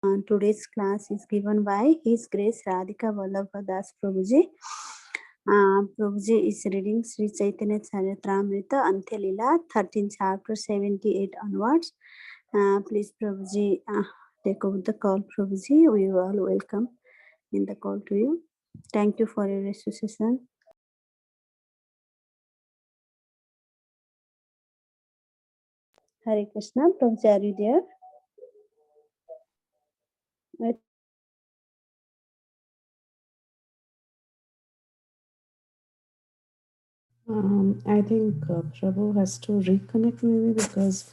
Today's class is given by His Grace Radhika Vallabh Das Prabhuji. Prabhuji is reading Sri Caitanya Caritamra Antya Lila, 13 chapter 78 onwards. Please, Prabhuji, take over the call. Prabhuji, we are all welcome in the call to you. Thank you for your association. Hare Krishna. Prabhuji, are you there? I think Prabhu has to reconnect maybe because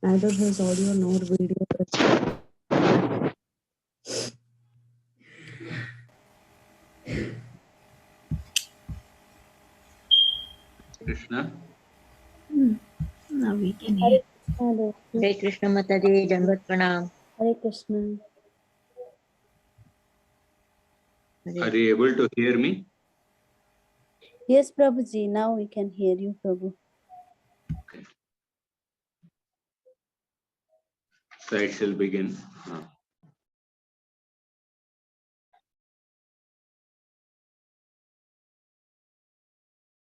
neither his audio nor video is. Krishna. Now we can hear. Hare Krishna Mataji, Dandavat Pranam. Hare Krishna. Are you able to hear me? Yes, Prabhuji, now we can hear you, Prabhu. Okay. So I shall begin.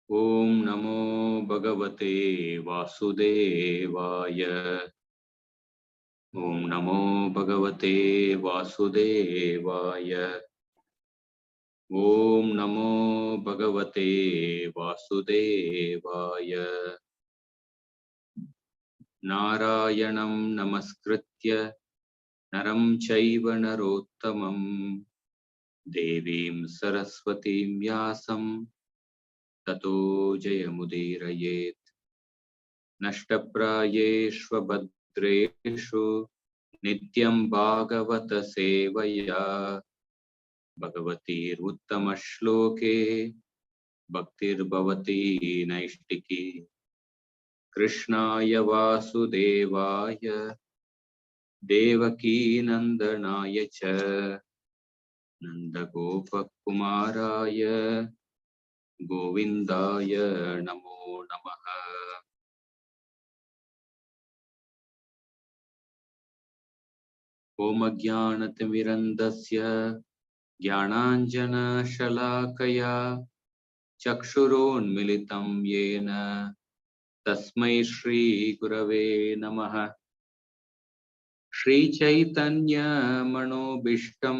Om Namo Bhagavate Vasudevaya. Om Namo Bhagavate Vasudevaya. Om Namo Bhagavate Vasudevaya. Narayanam Namaskritya Naram Chaiva Narottamam Devim Saraswatim Vyasam Tato Jayamudirayet Nashtaprayeshvabhadreshu Nityam Bhagavata Sevaya Bhagavatir Uttamashloke Bhaktir Bhavati Naishtiki Krishnaya Vasudevaya Devaki Nandanaya Cha Nandagopakumaraya Govindaya Namo Namaha. Om Jnanatimirandasya Jnananjana Shalakaya Chakshuronmilitam Yena Tasmai Shri Gurave Namaha. Shri Caitanya Manobishtam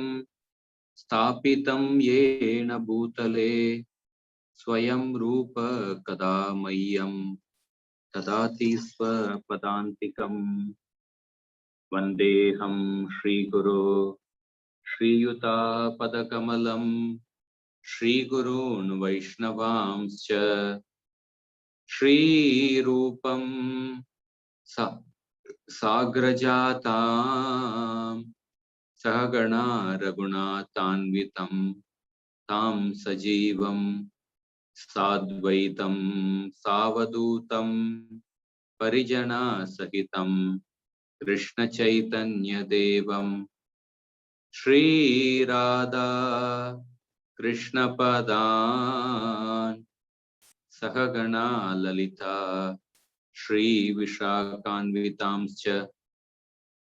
Sthapitam Yena Bhutale Swayam Rupa Kadamayyam Tadati Swapadantikam Vandeham Shri Guru Shri Yuta Padakamalam Shri Gurun Vaishnavamscha Shri Rupam Sagrajatam Sahagana Raghunatanvitam Tam Sajivam Sadvaitam Savadutam Parijana Sahitam Krishna Chaitanya Devam Shri Radha Krishna Padan Sahagana Lalita Shri Vishakanvitamscha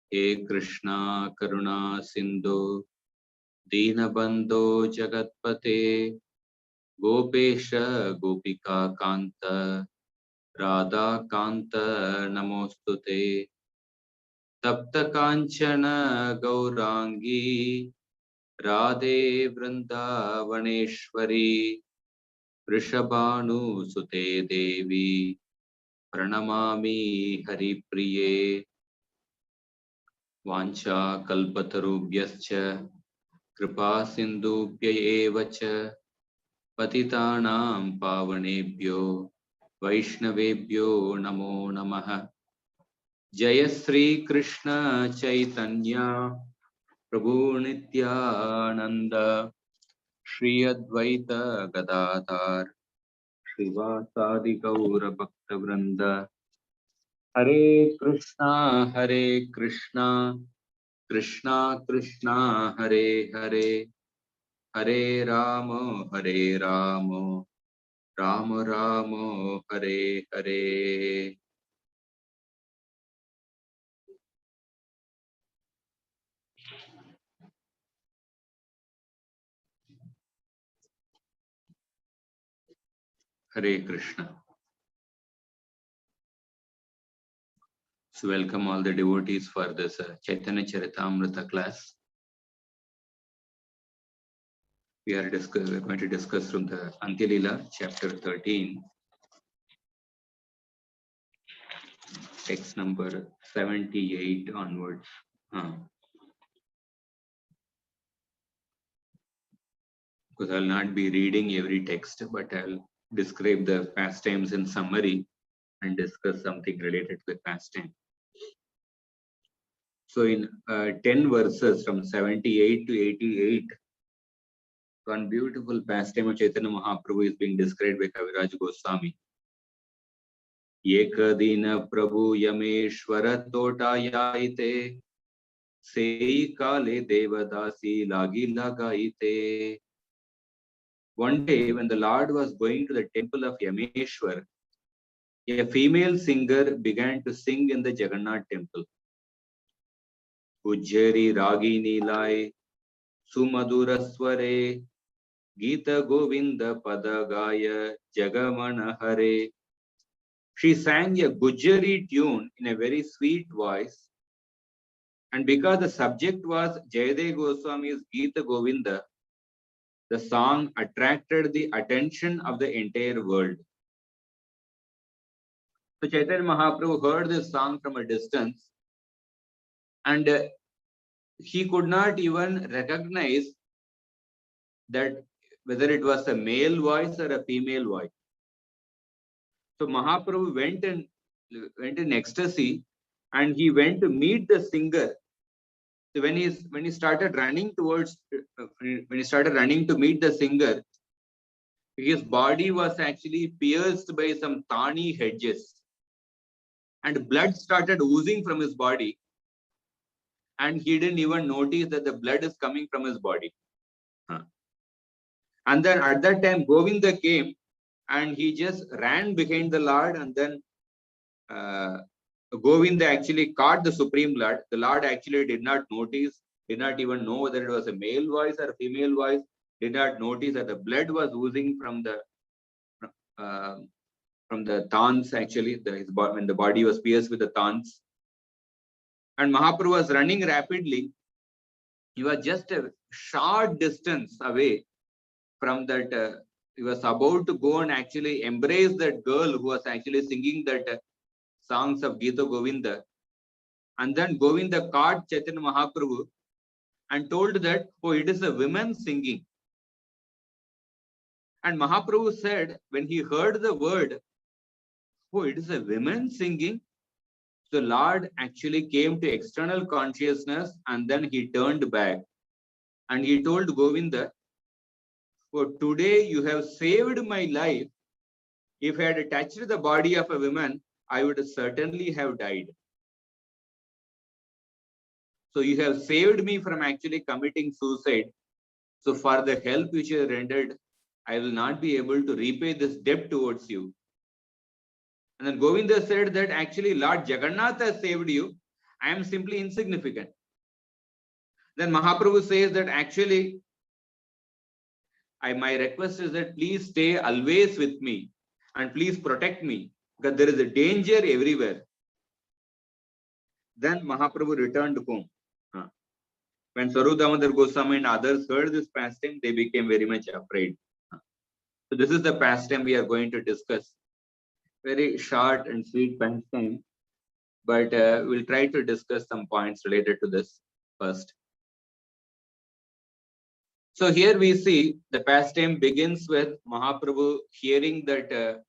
He Krishna Karuna Sindhu Dinabandho Jagatpate Gopesha Gopika Kanta Radha Kanta Namostute Tapta Kanchana Gaurangi Radhe Vrindavaneshwari Vrishabhanu Sute Devi Pranamami Haripriye Vancha Kalpatarubhyascha Kripa Sindhubhya Evacha Patitanam Pavanebhyo Vaishnavebhyo Namo Namaha. Jaya Sri Krishna Chaitanya Prabhu Nityananda Shri Advaita Gadadhar Srivasadi Gaura Bhakta Vrinda Hare Krishna Krishna Krishna Hare Hare Hare Rama Rama Rama Hare Hare. Hare Krishna. So welcome all the devotees for this Caitanya Charitamrita class. We are going to discuss from the Antya Lila, chapter 13, text number 78 onwards. Because I'll not be reading every text, but I'll describe the pastimes in summary and discuss something related to the pastime. So in 10 verses from 78 to 88, one beautiful pastime of Chaitanya Mahaprabhu is being described by Kaviraj Goswami. Ekadina Prabhu Yameshwara Totayaite Sei Kale Devadasi Lagi Lagaite. One day when the Lord was going to the temple of Yameshwar, a female singer began to sing in the Jagannath temple. Ujjari Ragini Lai Sumadurasware Gita Govinda Padagaya Jagamana Hare. She sang a Gujjari tune in a very sweet voice, and because the subject was Jayadeva Goswami's Gita Govinda, the song attracted the attention of the entire world. So Chaitanya Mahaprabhu heard this song from a distance, and he could not even recognize that whether it was a male voice or a female voice. So Mahaprabhu went in ecstasy, and he went to meet the singer. So when he started running to meet the singer, his body was actually pierced by some thorny hedges, and blood started oozing from his body, and he didn't even notice that the blood is coming from his body. And then at that time Govinda came, and he just ran behind the Lord, and then Govinda actually caught the Supreme Lord. The Lord actually did not notice, did not even know whether it was a male voice or a female voice, did not notice that the blood was oozing from the thorns, actually, when the body was pierced with the thorns. And Mahaprabhu was running rapidly. He was just a short distance away from that. He was about to go and actually embrace that girl who was actually singing that songs of Gita Govinda. And then Govinda caught Chaitanya Mahaprabhu and told that, oh, it is a woman singing. And Mahaprabhu said, when he heard the word, oh, it is a woman singing, the Lord actually came to external consciousness, and then he turned back. And he told Govinda, oh, today you have saved my life. If I had touched the body of a woman, I would certainly have died. So you have saved me from actually committing suicide. So for the help which you have rendered, I will not be able to repay this debt towards you. And then Govinda said that actually Lord Jagannath has saved you. I am simply insignificant. Then Mahaprabhu says that actually, my request is that please stay always with me and please protect me, because there is a danger everywhere. Then Mahaprabhu returned home. When Swarup Damodar Goswami and others heard this pastime, they became very much afraid. So this is the pastime we are going to discuss. Very short and sweet pastime, but we'll try to discuss some points related to this first. So here we see the pastime begins with Mahaprabhu hearing that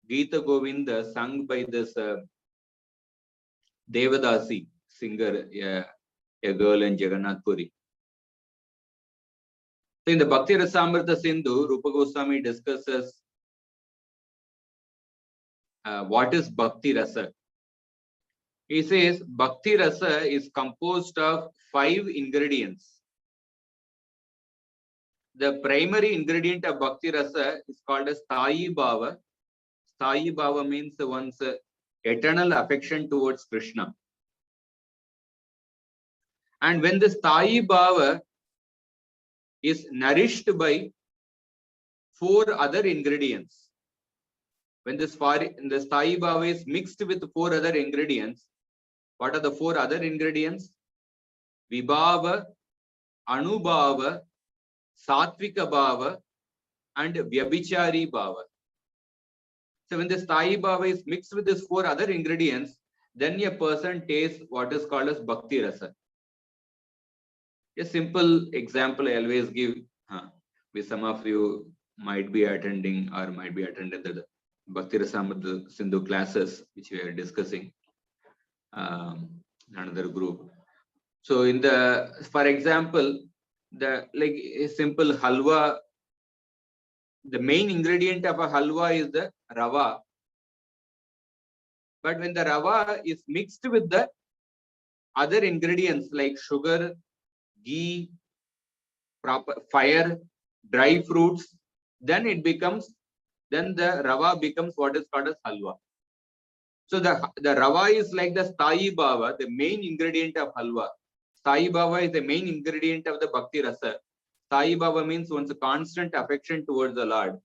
Gita Govinda sung by this Devadasi singer, a girl in Jagannath Puri. So in the Bhakti Rasamrita Sindhu, Rupa Goswami discusses what is Bhakti Rasa. He says Bhakti Rasa is composed of 5 ingredients. The primary ingredient of Bhakti Rasa is called as Sthayi Bhava. Sthayi Bhava means one's eternal affection towards Krishna. And when the Sthayi Bhava is nourished by 4 other ingredients, When this Sthayi Bhava is mixed with 4 other ingredients, what are the 4 other ingredients? Vibhava, Anubhava, Satvika Bhava, and Vyabhichari Bhava. So when the Sthayi Bhava is mixed with these 4 other ingredients, then a person tastes what is called as Bhakti Rasa. A simple example I always give, with some of you might be attending or might be attended the Bhakti Rasamrita Sindhu classes, which we are discussing, another group. So for example, like a simple halwa, the main ingredient of a halwa is the rava. But when the rava is mixed with the other ingredients like sugar, ghee, fire, dry fruits, then the rava becomes what is called as halwa. So the rava is like the Sthayi Bhava, the main ingredient of halwa. Sthayi Bhava is the main ingredient of the Bhakti Rasa. Sthayi Bhava means one's constant affection towards the Lord.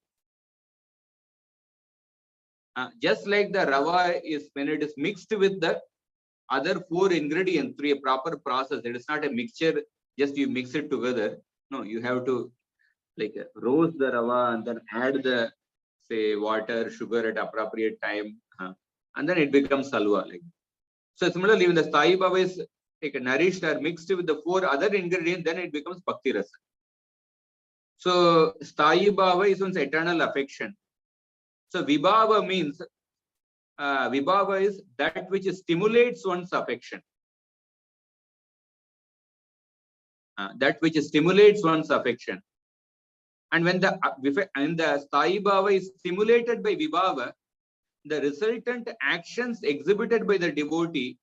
Just like the rava is, when it is mixed with the other 4 ingredients through a proper process, it is not a mixture, just you mix it together. No, you have to like roast the rava and then add the, say, water, sugar at appropriate time, and then it becomes halwa. Like, so similarly, when the Sthayi Bhava is like nourished or mixed with the 4 other ingredients, then it becomes Bhakti Rasa. So Sthayi Bhava is one's eternal affection. So Vibhava means, Vibhava is that which stimulates one's affection. That which stimulates one's affection. And when the Sthayi Bhava is stimulated by Vibhava, the resultant actions exhibited by the devotee,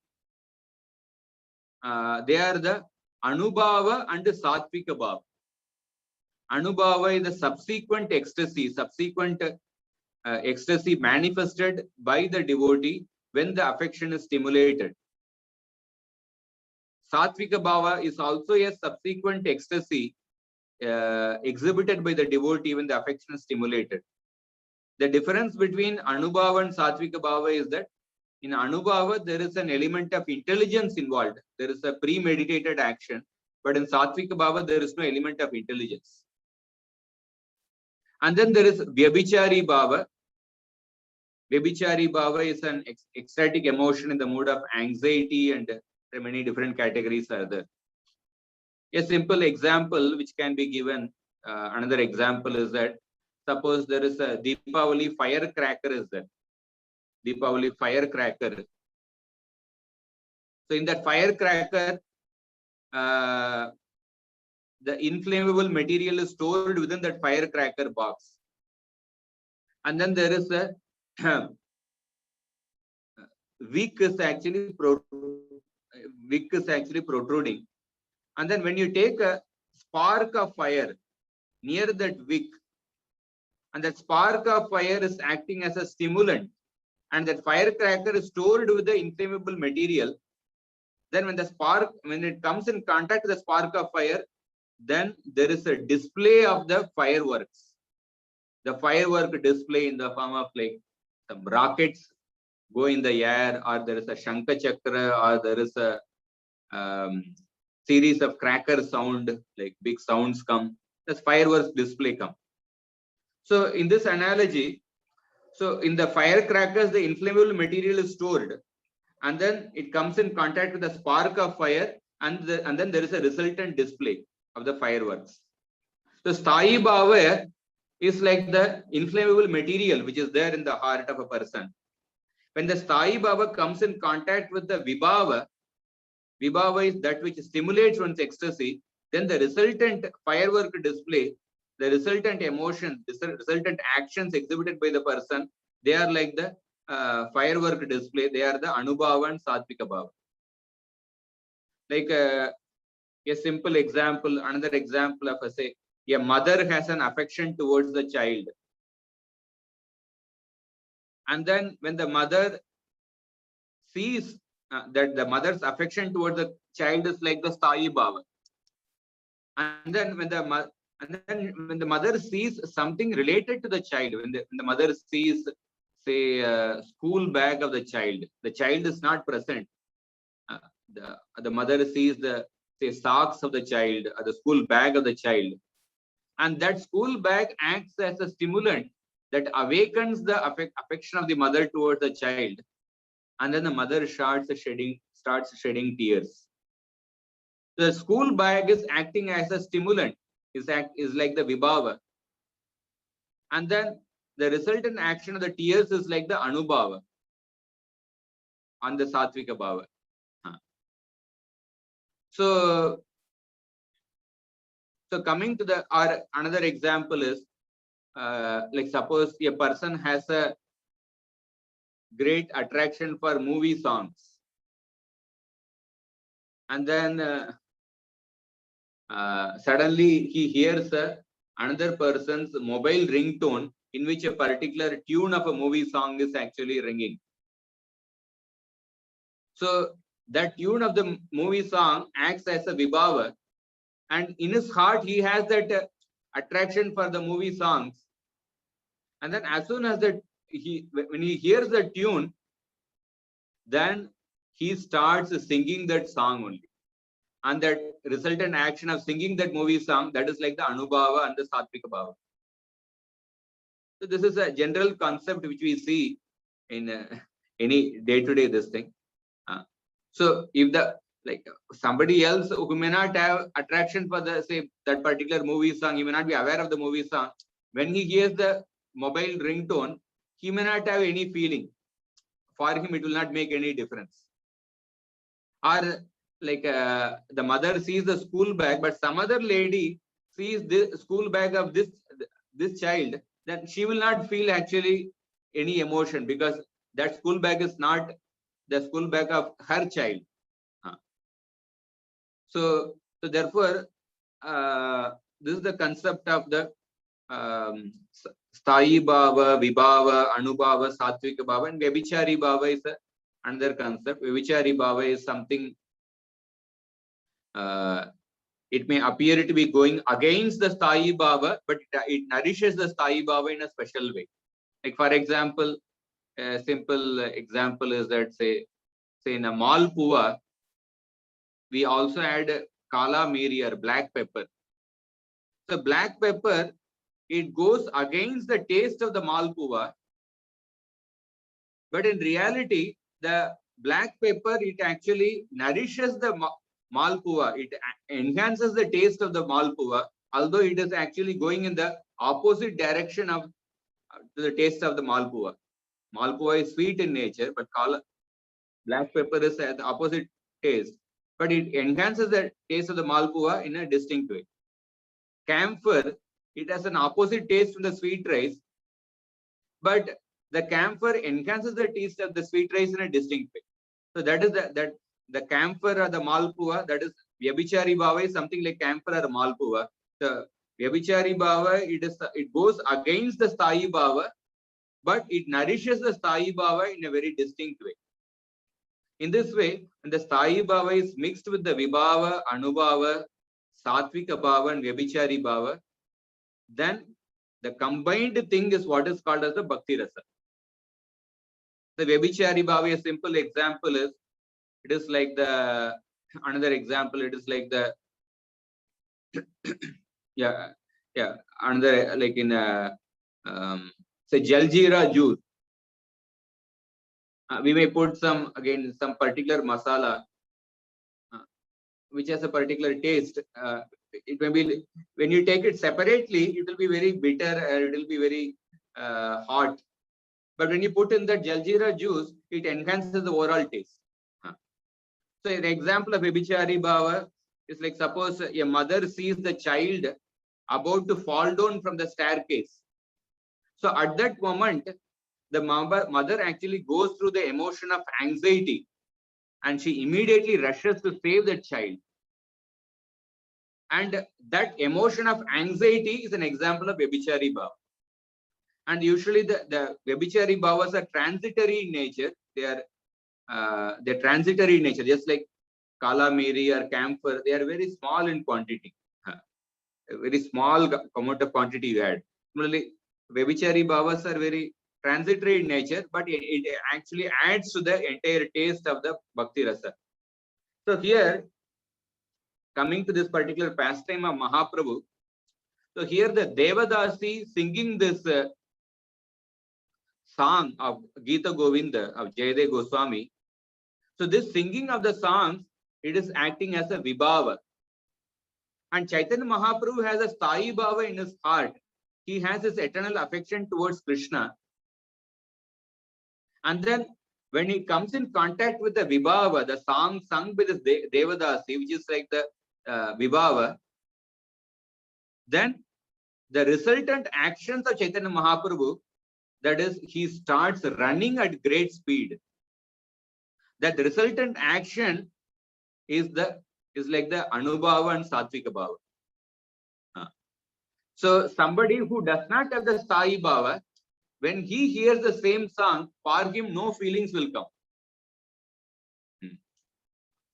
they are the Anubhava and the Satvika Bhava. Anubhava is the subsequent ecstasy, ecstasy manifested by the devotee when the affection is stimulated. Satvika Bhava is also a subsequent ecstasy exhibited by the devotee when the affection is stimulated. The difference between Anubhava and Satvika Bhava is that in Anubhava, there is an element of intelligence involved. There is a premeditated action. But in Satvika Bhava, there is no element of intelligence. And then there is Vyabhichari Bhava. Vyabhichari Bhava is an ecstatic emotion in the mood of anxiety, and there are many different categories are there. A simple example which can be given, another example is that suppose there is a Deepavali firecracker is there. Deepavali firecracker. So in that firecracker, the inflammable material is stored within that firecracker box. And then there is a wick is actually protruding. And then when you take a spark of fire near that wick, and that spark of fire is acting as a stimulant, and that firecracker is stored with the inflammable material, then when it comes in contact with the spark of fire, then there is a display of the fireworks. The firework display in the form of like some rockets go in the air, or there is a Shankha Chakra, or there is a series of cracker sound, like big sounds come. This fireworks display come. So in this analogy, so in the firecrackers, the inflammable material is stored, and then it comes in contact with the spark of fire, and then there is a resultant display of the fireworks. So Sthayi Bhava is like the inflammable material which is there in the heart of a person. When the Sthayi Bhava comes in contact with the Vibhava, Vibhava is that which stimulates one's ecstasy, then the resultant firework display, the resultant emotions, resultant actions exhibited by the person, they are like the firework display. They are the Anubhava and Satvika Bhava. Like a simple example, another example of say, a mother has an affection towards the child. And then when the mother sees that the mother's affection towards the child is like the Sthayi Bhava. And then when the mother sees something related to the child, when the mother sees say, school bag of the child. The child is not present. The mother sees the, say, socks of the child or the school bag of the child. And that school bag acts as a stimulant that awakens the affection of the mother towards the child. And then the mother starts shedding tears. The school bag is acting as a stimulant, is like the vibhava. And then the resultant action of the tears is like the anubhava on the sattvika bhava. So coming to the, or another example is, like suppose a person has a great attraction for movie songs, and then suddenly he hears another person's mobile ringtone in which a particular tune of a movie song is actually ringing. So that tune of the movie song acts as a vibhava, and in his heart he has that attraction for the movie songs. And then as soon as when he hears the tune, then he starts singing that song only. And that resultant action of singing that movie song, that is like the anubhava and the sattvika bhava. So this is a general concept which we see in any day-to-day this thing. So if the, like, somebody else who may not have attraction for the, say, that particular movie song, he may not be aware of the movie song. When he hears the mobile ringtone, he may not have any feeling. For him, it will not make any difference. Or like the mother sees the school bag, but some other lady sees the school bag of this child, then she will not feel actually any emotion, because that school bag is not the school bag of her child. So therefore, this is the concept of the sthayi bhava, vibhava, anubhava, sattvika bhava, and vyabhichari bhava is another concept. Vyabhichari bhava is something, it may appear to be going against the sthayi bhava, but it nourishes the sthayi bhava in a special way. Like for example, a simple example is that, say in a malpuva, we also add kala miri or black pepper. So black pepper, it goes against the taste of the malpuva, but in reality, the black pepper, it actually nourishes the malpuva. It enhances the taste of the malpuva, although it is actually going in the opposite direction of the taste of the malpuva. Malpuva is sweet in nature, but black pepper is the opposite taste, but it enhances the taste of the malpuva in a distinct way. Camphor, it has an opposite taste from the sweet rice, but the camphor enhances the taste of the sweet rice in a distinct way. So that is the camphor or the malpuva, that is vyabhichari bhava, is something like camphor or malpuva. The vyabhichari bhava, it goes against the sthayi bhava, but it nourishes the sthayi bhava in a very distinct way. In this way, when the sthayi bhava is mixed with the vibhava, anubhava, sattvika bhava, and vyabhichari bhava, then the combined thing is what is called as the bhakti rasa. The vyabhichari bhava, a simple example is, it is like the, another example, it is like the, another, like in say jaljeera juice. We may put some particular masala, which has a particular taste. It may be, when you take it separately, it will be very bitter, it will be very hot. But when you put in the jaljeera juice, it enhances the overall taste. So an example of vyabhichari bhava is like, suppose a mother sees the child about to fall down from the staircase. So at that moment, the mother actually goes through the emotion of anxiety, and she immediately rushes to save that child. And that emotion of anxiety is an example of vyabhichari bhava. And usually the vyabhichari bhavas are transitory in nature. They're transitory in nature, just like kala miri or camphor. They are very small in quantity. A very small amount of quantity you add. Similarly, vyabhichari bhavas are very transitory in nature, but it actually adds to the entire taste of the bhakti rasa. So here, coming to this particular pastime of Mahaprabhu, so here the Devadasi singing this song of Gita Govinda of Jayade Goswami. So this singing of the songs, it is acting as a vibhava. And Chaitanya Mahaprabhu has a Sai Bhava in his heart. He has his eternal affection towards Krishna. And then when he comes in contact with the vibhava, the song sung by this Devadasi, which is like the vibhava, then the resultant actions of Chaitanya Mahaprabhu, that is, he starts running at great speed. That resultant action is like the Anubhava and Satvika Bhava. So somebody who does not have the Sai Bhava, when he hears the same song, for him no feelings will come.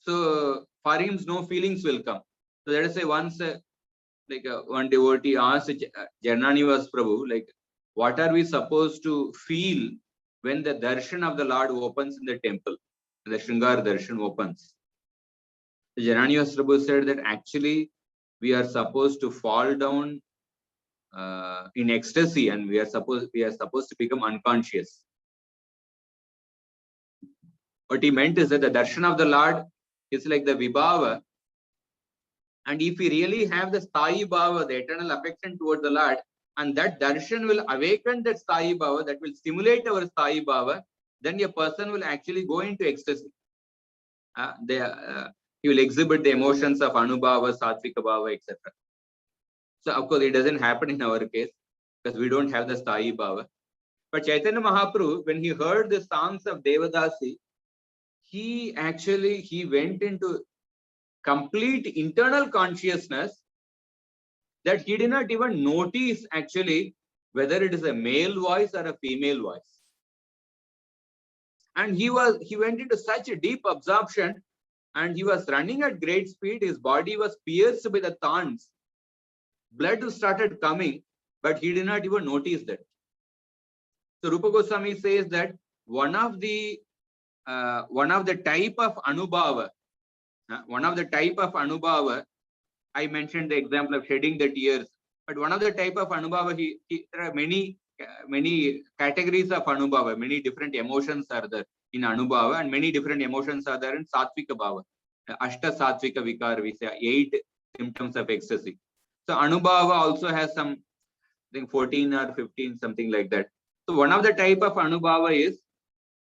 So for him no feelings will come. So let us say once one devotee asked Jananivas Prabhu, like, what are we supposed to feel when the darshan of the Lord opens in the temple? The Shringar darshan opens. Jananivas Prabhu said that actually we are supposed to fall down in ecstasy, and we are supposed to become unconscious. What he meant is that the darshan of the Lord is like the vibhava, and if we really have the Sai Bhava, the eternal affection towards the Lord, and that darshan will awaken that Sai Bhava, that will stimulate our Sai Bhava, then a person will actually go into ecstasy. He will exhibit the emotions of Anubhava, Satvika Bhava, etc. So of course it doesn't happen in our case because we don't have the Sai Bhava. But Chaitanya Mahaprabhu, when he heard the songs of Devadasi, he went into complete internal consciousness that he did not even notice actually whether it is a male voice or a female voice. And he went into such a deep absorption, and he was running at great speed. His body was pierced by the thorns. Blood started coming, but he did not even notice that. So Rupa Goswami says that one of the type of anubhava, I mentioned the example of shedding the tears, but one of the type of anubhava, there are many categories of anubhava, many different emotions are there in anubhava, and many different emotions are there in satvika bhava. Ashta satvika vikar, we say 8 symptoms of ecstasy. So anubhava also has some, I think 14 or 15, something like that. So one of the type of anubhava is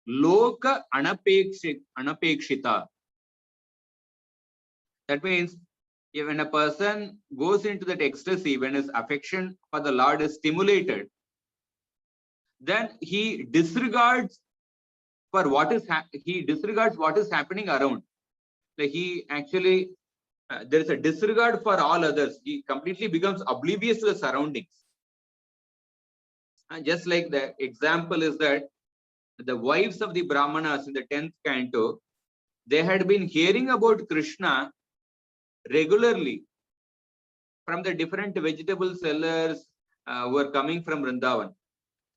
loka anapekshita. That means when a person goes into that ecstasy, when his affection for the Lord is stimulated, then he disregards what is happening around. Like he actually, there is a disregard for all others. He completely becomes oblivious to the surroundings. And just like the example is that the wives of the Brahmanas in the 10th canto, they had been hearing about Krishna regularly from the different vegetable sellers who were coming from Vrindavan.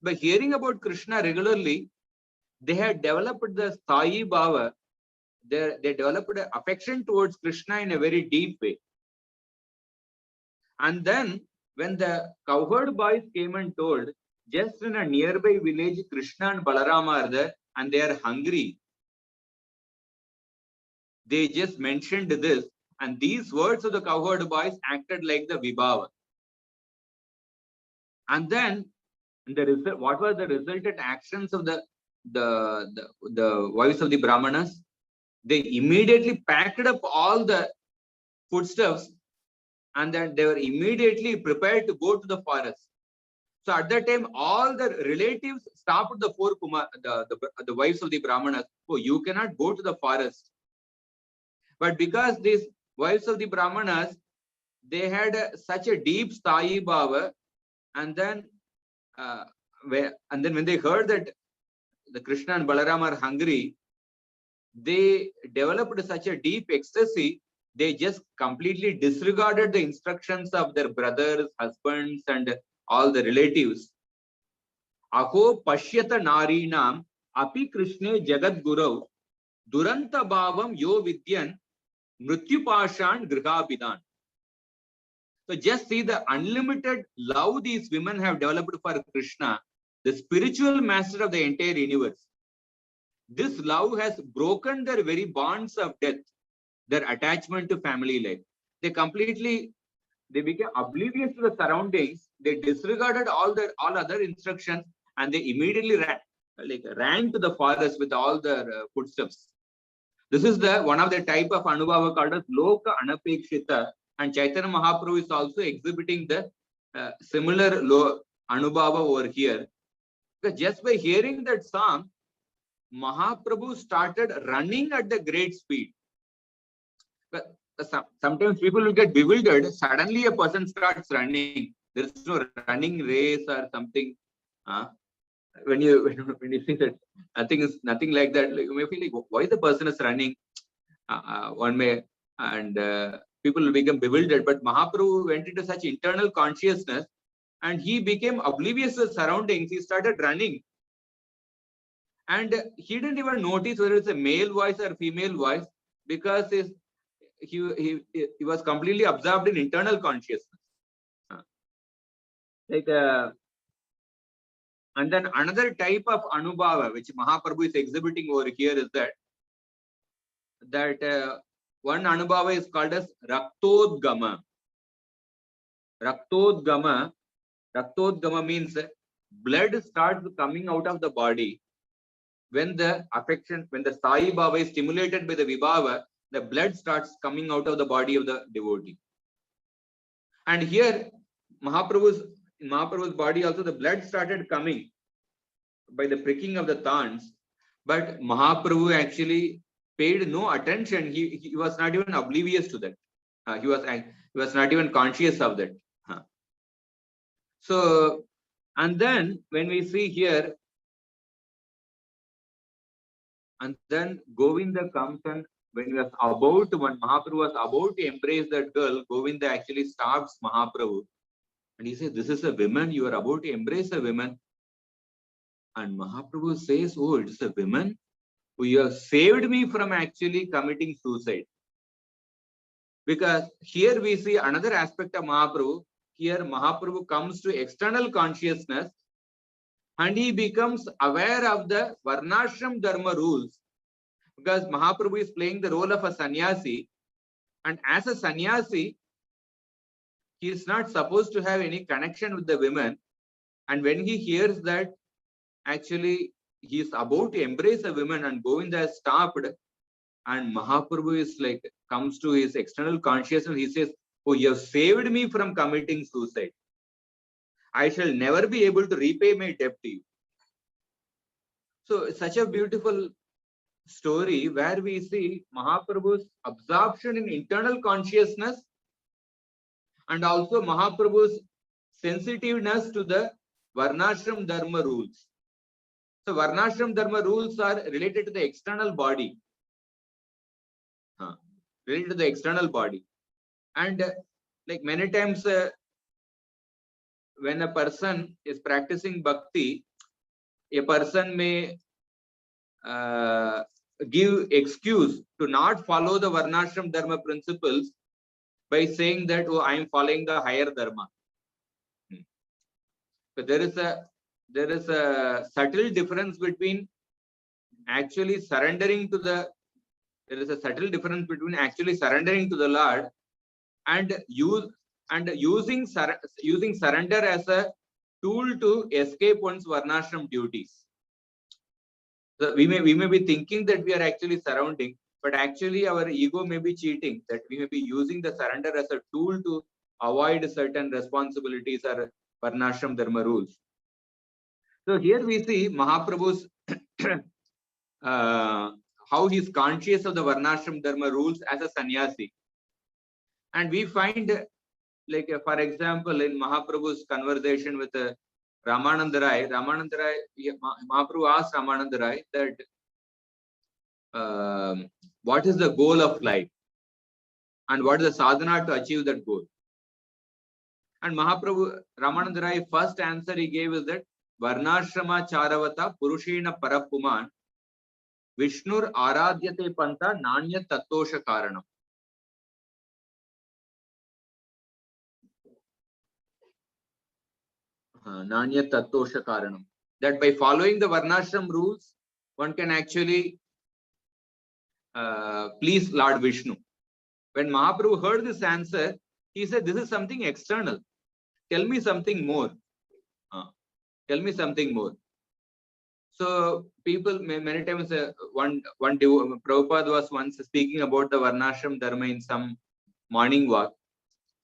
By hearing about Krishna regularly, they had developed the Sai Bhava. They developed an affection towards Krishna in a very deep way. And then when the cowherd boys came and told, just in a nearby village, Krishna and Balarama are there and they are hungry. They just mentioned this, and these words of the cowherd boys acted like the vibhava. And then what were the resultant actions of the wives of the Brahmanas? They immediately packed up all the foodstuffs, and then they were immediately prepared to go to the forest. So at that time, all the relatives stopped the the wives of the Brahmanas. Oh, you cannot go to the forest. But because these wives of the Brahmanas, they had such a deep Sai Bhava, and then when they heard that the Krishna and Balarama are hungry, they developed such a deep ecstasy, they just completely disregarded the instructions of their brothers, husbands, and all the relatives. Aho pashyata narinam api Krishne jagat gurau duranta bhavam yo vidyan mrityupashan grihabidan. So just see the unlimited love these women have developed for Krishna, the spiritual master of the entire universe. This love has broken their very bonds of death, their attachment to family life. They became oblivious to the surroundings. They disregarded all other instructions, and they immediately ran to the forest with all their footsteps. This is one of the type of anubhava called as loka anapekshita, and Chaitanya Mahaprabhu is also exhibiting the similar anubhava over here. Because just by hearing that song, Mahaprabhu started running at the great speed. But sometimes people will get bewildered. Suddenly a person starts running. There is no running race or something. When you see that nothing like that, you may feel like, why the person is running? One may, and people will become bewildered. But Mahaprabhu went into such internal consciousness, and he became oblivious to surroundings. He started running, and he didn't even notice whether it's a male voice or female voice, because he was completely absorbed in internal consciousness. And then another type of anubhava which Mahaprabhu is exhibiting over here is that one anubhava is called as raktodgama. Raktodgama means blood starts coming out of the body when the Sai Baba is stimulated by the Vibhava. The blood starts coming out of the body of the devotee. And here, in Mahaprabhu's body also, the blood started coming by the pricking of the thorns. But Mahaprabhu actually paid no attention. He was not even oblivious to that. He was not even conscious of that. So, and then when we see here, and then Govinda comes, and when Mahaprabhu was about to embrace that girl, Govinda actually stops Mahaprabhu. And he says, this is a woman, you are about to embrace a woman. And Mahaprabhu says, oh, it is a woman who you have saved me from actually committing suicide. Because here we see another aspect of Mahaprabhu. Here Mahaprabhu comes to external consciousness, and he becomes aware of the Varnashram Dharma rules. Because Mahaprabhu is playing the role of a sannyasi, and as a sannyasi, he is not supposed to have any connection with the women. And when he hears that actually he is about to embrace a woman, and Govinda has stopped, and Mahaprabhu is comes to his external consciousness, he says, oh, you have saved me from committing suicide. I shall never be able to repay my debt to you. So it's such a beautiful story where we see Mahaprabhu's absorption in internal consciousness, and also Mahaprabhu's sensitiveness to the Varnashram Dharma rules. So Varnashram Dharma rules are related to the external body. Related to the external body. And many times when a person is practicing bhakti, a person may give excuse to not follow the Varnashram Dharma principles by saying that, oh, I am following the higher dharma. So there is a subtle difference between actually surrendering to the Lord and using surrender as a tool to escape one's Varnashram duties. So we may be thinking that we are actually surrounding, but actually our ego may be cheating, that we may be using the surrender as a tool to avoid certain responsibilities or Varnashram Dharma rules. So here we see Mahaprabhu's how he is conscious of the Varnashram Dharma rules as a sannyasi. And we find, for example, in Mahaprabhu's conversation with Ramananda Rai, Mahaprabhu asked Ramananda Rai that what is the goal of life and what is the sadhana to achieve that goal. And Ramananda Rai first answer he gave is that Varnashrama Charavata Purushena Parapuman Vishnur Aradyate Panta Nanya Tattosha Karanam. Nanya Tattosha Karanam. That by following the Varnashram rules, one can actually please Lord Vishnu. When Mahaprabhu heard this answer, he said, this is something external. Tell me something more. Tell me something more. So people many times Prabhupada was once speaking about the Varnashram Dharma in some morning walk.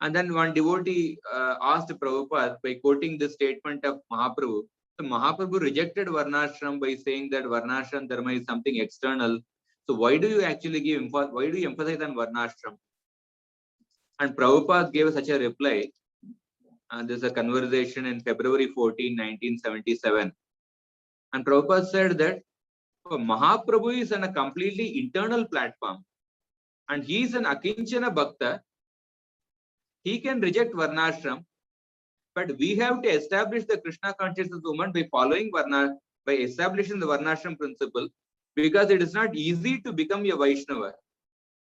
And then one devotee asked Prabhupada by quoting the statement of Mahaprabhu. So Mahaprabhu rejected Varnashram by saying that Varnashram Dharma is something external. So why do you actually why do you emphasize on Varnashram? And Prabhupada gave such a reply. And there's a conversation in February 14, 1977. And Prabhupada said that Mahaprabhu is on a completely internal platform. And he is an Akinchana Bhakta. He can reject Varnashram. But we have to establish the Krishna consciousness movement by following by establishing the Varnashram principle, because it is not easy to become a Vaishnava.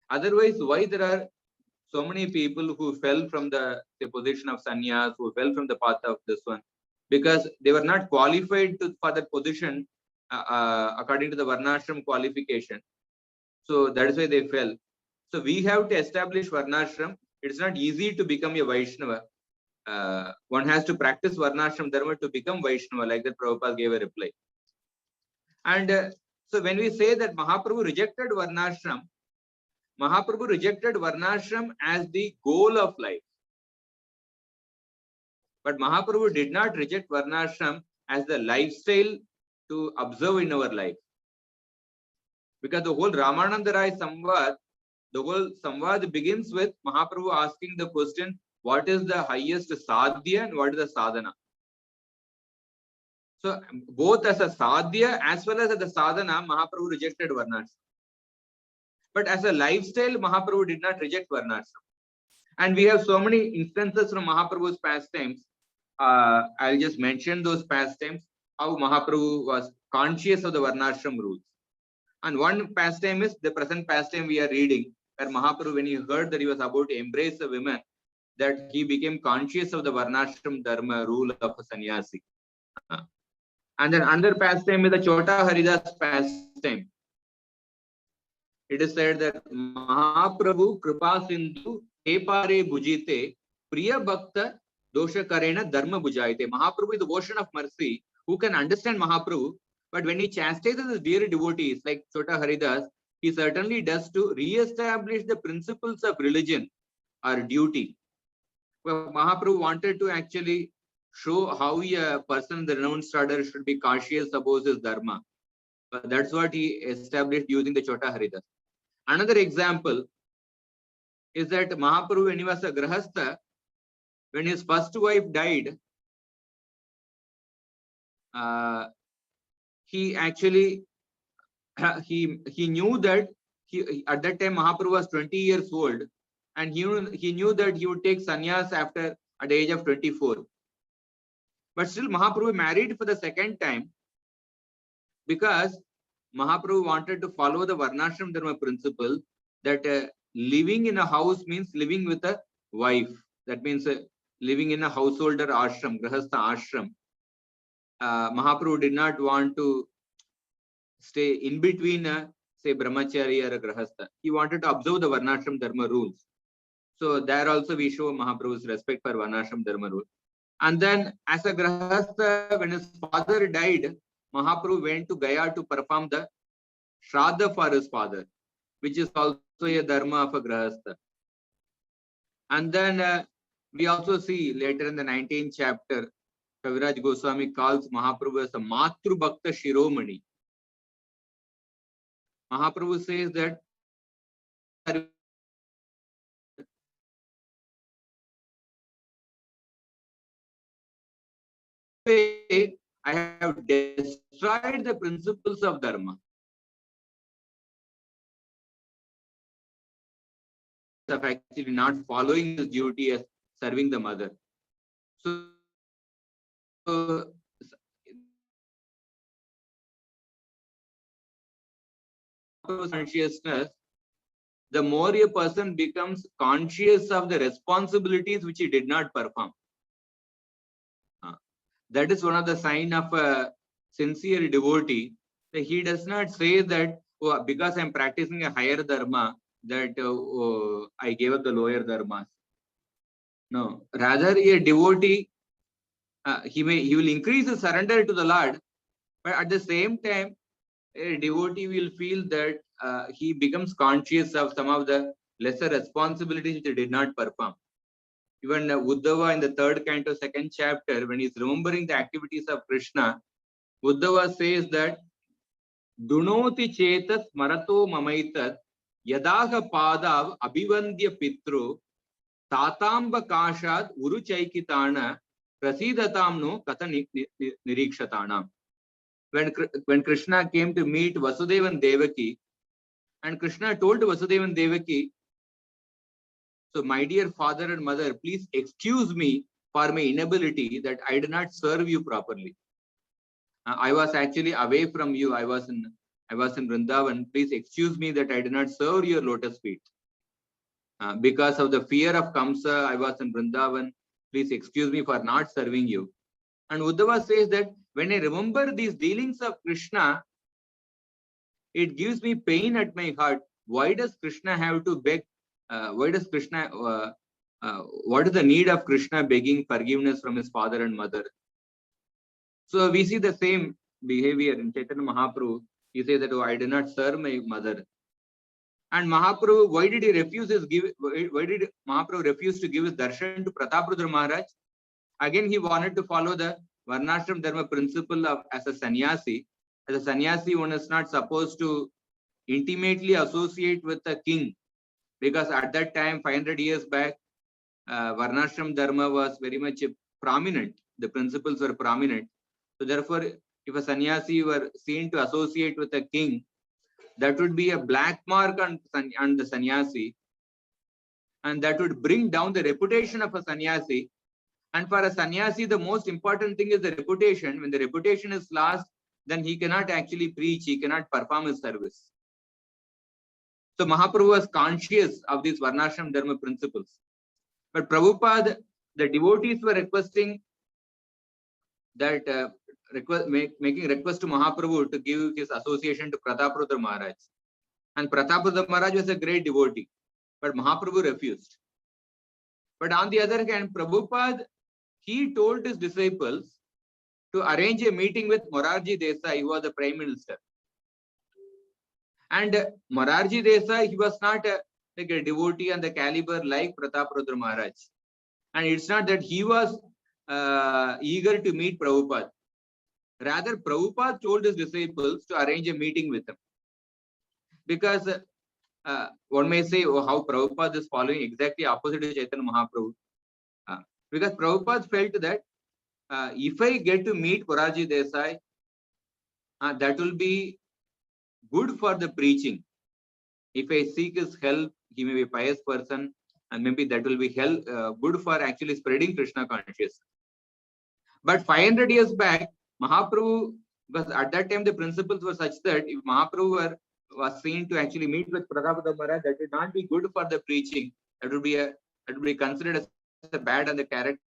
Otherwise, why there are so many people who fell from the position of sannyas, who fell from the path of this one, because they were not qualified for that position according to the Varnashram qualification. So that is why they fell. So we have to establish Varnashram. It's not easy to become a Vaishnava. One has to practice Varnashram Dharma to become Vaishnava, like that Prabhupada gave a reply. And so when we say that Mahaprabhu rejected Varnashram as the goal of life. But Mahaprabhu did not reject Varnashram as the lifestyle to observe in our life. Because the whole Ramananda Rai Samvad, the whole Samvad begins with Mahaprabhu asking the question, what is the highest sadhya and what is the sadhana? So both as a sadhya as well as the sadhana, Mahaprabhu rejected Varnashram. But as a lifestyle, Mahaprabhu did not reject Varnashram. And we have so many instances from Mahaprabhu's pastimes. I'll just mention those pastimes, how Mahaprabhu was conscious of the Varnashram rules. And one pastime is the present pastime we are reading, where Mahaprabhu, when he heard that he was about to embrace a woman, that he became conscious of the Varnashram Dharma rule of a sannyasi. And then another pastime is the Chota Haridas pastime. It is said that Mahaprabhu Kripa Sindhu Tepare Bhujite Priya Bhakta Dosha Karena Dharma Bhujaite. Mahaprabhu is the ocean of mercy who can understand Mahaprabhu, but when he chastises his dear devotees like Chota Haridas, he certainly does to re-establish the principles of religion or duty. Well, Mahaprabhu wanted to actually show how a person in the renounced order should be cautious about his dharma. But that's what he established using the Chota Haridas. Another example is that Mahaprabhu, when he was a Grahastha, when his first wife died, he actually he knew that at that time Mahaprabhu was 20 years old, and he knew that he would take sannyas at the age of 24. But still Mahaprabhu married for the second time, because Mahaprabhu wanted to follow the Varnashram Dharma principle that living in a house means living with a wife. That means living in a householder ashram, Grahastha ashram. Mahaprabhu did not want to stay in between say brahmachari or a Grahastha. He wanted to observe the Varnashram Dharma rules. So there also we show Mahaprabhu's respect for Varnashram Dharma rules. And then as a Grahastha, when his father died, Mahaprabhu went to Gaya to perform the Shraddha for his father, which is also a dharma of a Grahastha. And then we also see later in the 19th chapter, Kaviraj Goswami calls Mahaprabhu as a Matru Bhakta Shiromani. Mahaprabhu says that I have destroyed the principles of dharma. Of actually not following his duty as serving the mother. So consciousness, the more a person becomes conscious of the responsibilities which he did not perform. That is one of the sign of a sincere devotee. That he does not say that, oh, because I am practicing a higher dharma, that I gave up the lower dharmas. No, rather a devotee, he will increase the surrender to the Lord, but at the same time, a devotee will feel that he becomes conscious of some of the lesser responsibilities which he did not perform. Even Uddhava in the 3rd canto, 2nd chapter, when he is remembering the activities of Krishna, Uddhava says that Dunoti chetas marato mamaitat yadaha padav abhivandya pitru tatamba kashad uruchaikitana prasidatamno kata nirikshatanam. When Krishna came to meet Vasudeva and Devaki, and Krishna told Vasudeva and Devaki, so my dear father and mother, please excuse me for my inability that I did not serve you properly. I was actually away from you. I was in Vrindavan. Please excuse me that I did not serve your lotus feet. Because of the fear of Kamsa, I was in Vrindavan. Please excuse me for not serving you. And Uddhava says that when I remember these dealings of Krishna, it gives me pain at my heart. Why does Krishna have to beg? What is the need of Krishna begging forgiveness from his father and mother? So we see the same behavior in Chaitanya Mahaprabhu. He says that, oh, I did not serve my mother. And Mahaprabhu, why did Mahaprabhu refuse to give his darshan to Prataprudra Maharaj? Again, he wanted to follow the Varnashram Dharma principle of as a sannyasi. As a sannyasi, one is not supposed to intimately associate with the king, because at that time, 500 years back, Varnashram Dharma was very much prominent. The principles were prominent. So therefore, if a sannyasi were seen to associate with a king, that would be a black mark on the sannyasi, and that would bring down the reputation of a sannyasi. And for a sannyasi, the most important thing is the reputation. When the reputation is lost, then he cannot actually preach, he cannot perform his service. So Mahaprabhu was conscious of these Varnashram Dharma principles. But Prabhupada, the devotees were requesting that, making request to Mahaprabhu to give his association to Prataprudra Maharaj. And Prataprudra Maharaj was a great devotee, but Mahaprabhu refused. But on the other hand, Prabhupada, he told his disciples to arrange a meeting with Morarji Desai, who was the Prime Minister. And Morarji Desai, he was not like a devotee and the caliber like Prataprudra Maharaj. And it's not that he was eager to meet Prabhupada. Rather, Prabhupada told his disciples to arrange a meeting with him. Because one may say, oh, how Prabhupada is following exactly opposite to Chaitanya Mahaprabhu. Because Prabhupada felt that if I get to meet Morarji Desai, that will be good for the preaching. If I seek his help, he may be a pious person, and maybe that will be good for actually spreading Krishna consciousness. But 500 years back, Mahaprabhu, because at that time the principles were such that if Mahaprabhu was seen to actually meet with Prataprudra Maharaj, that would not be good for the preaching. That would be considered as a bad on the character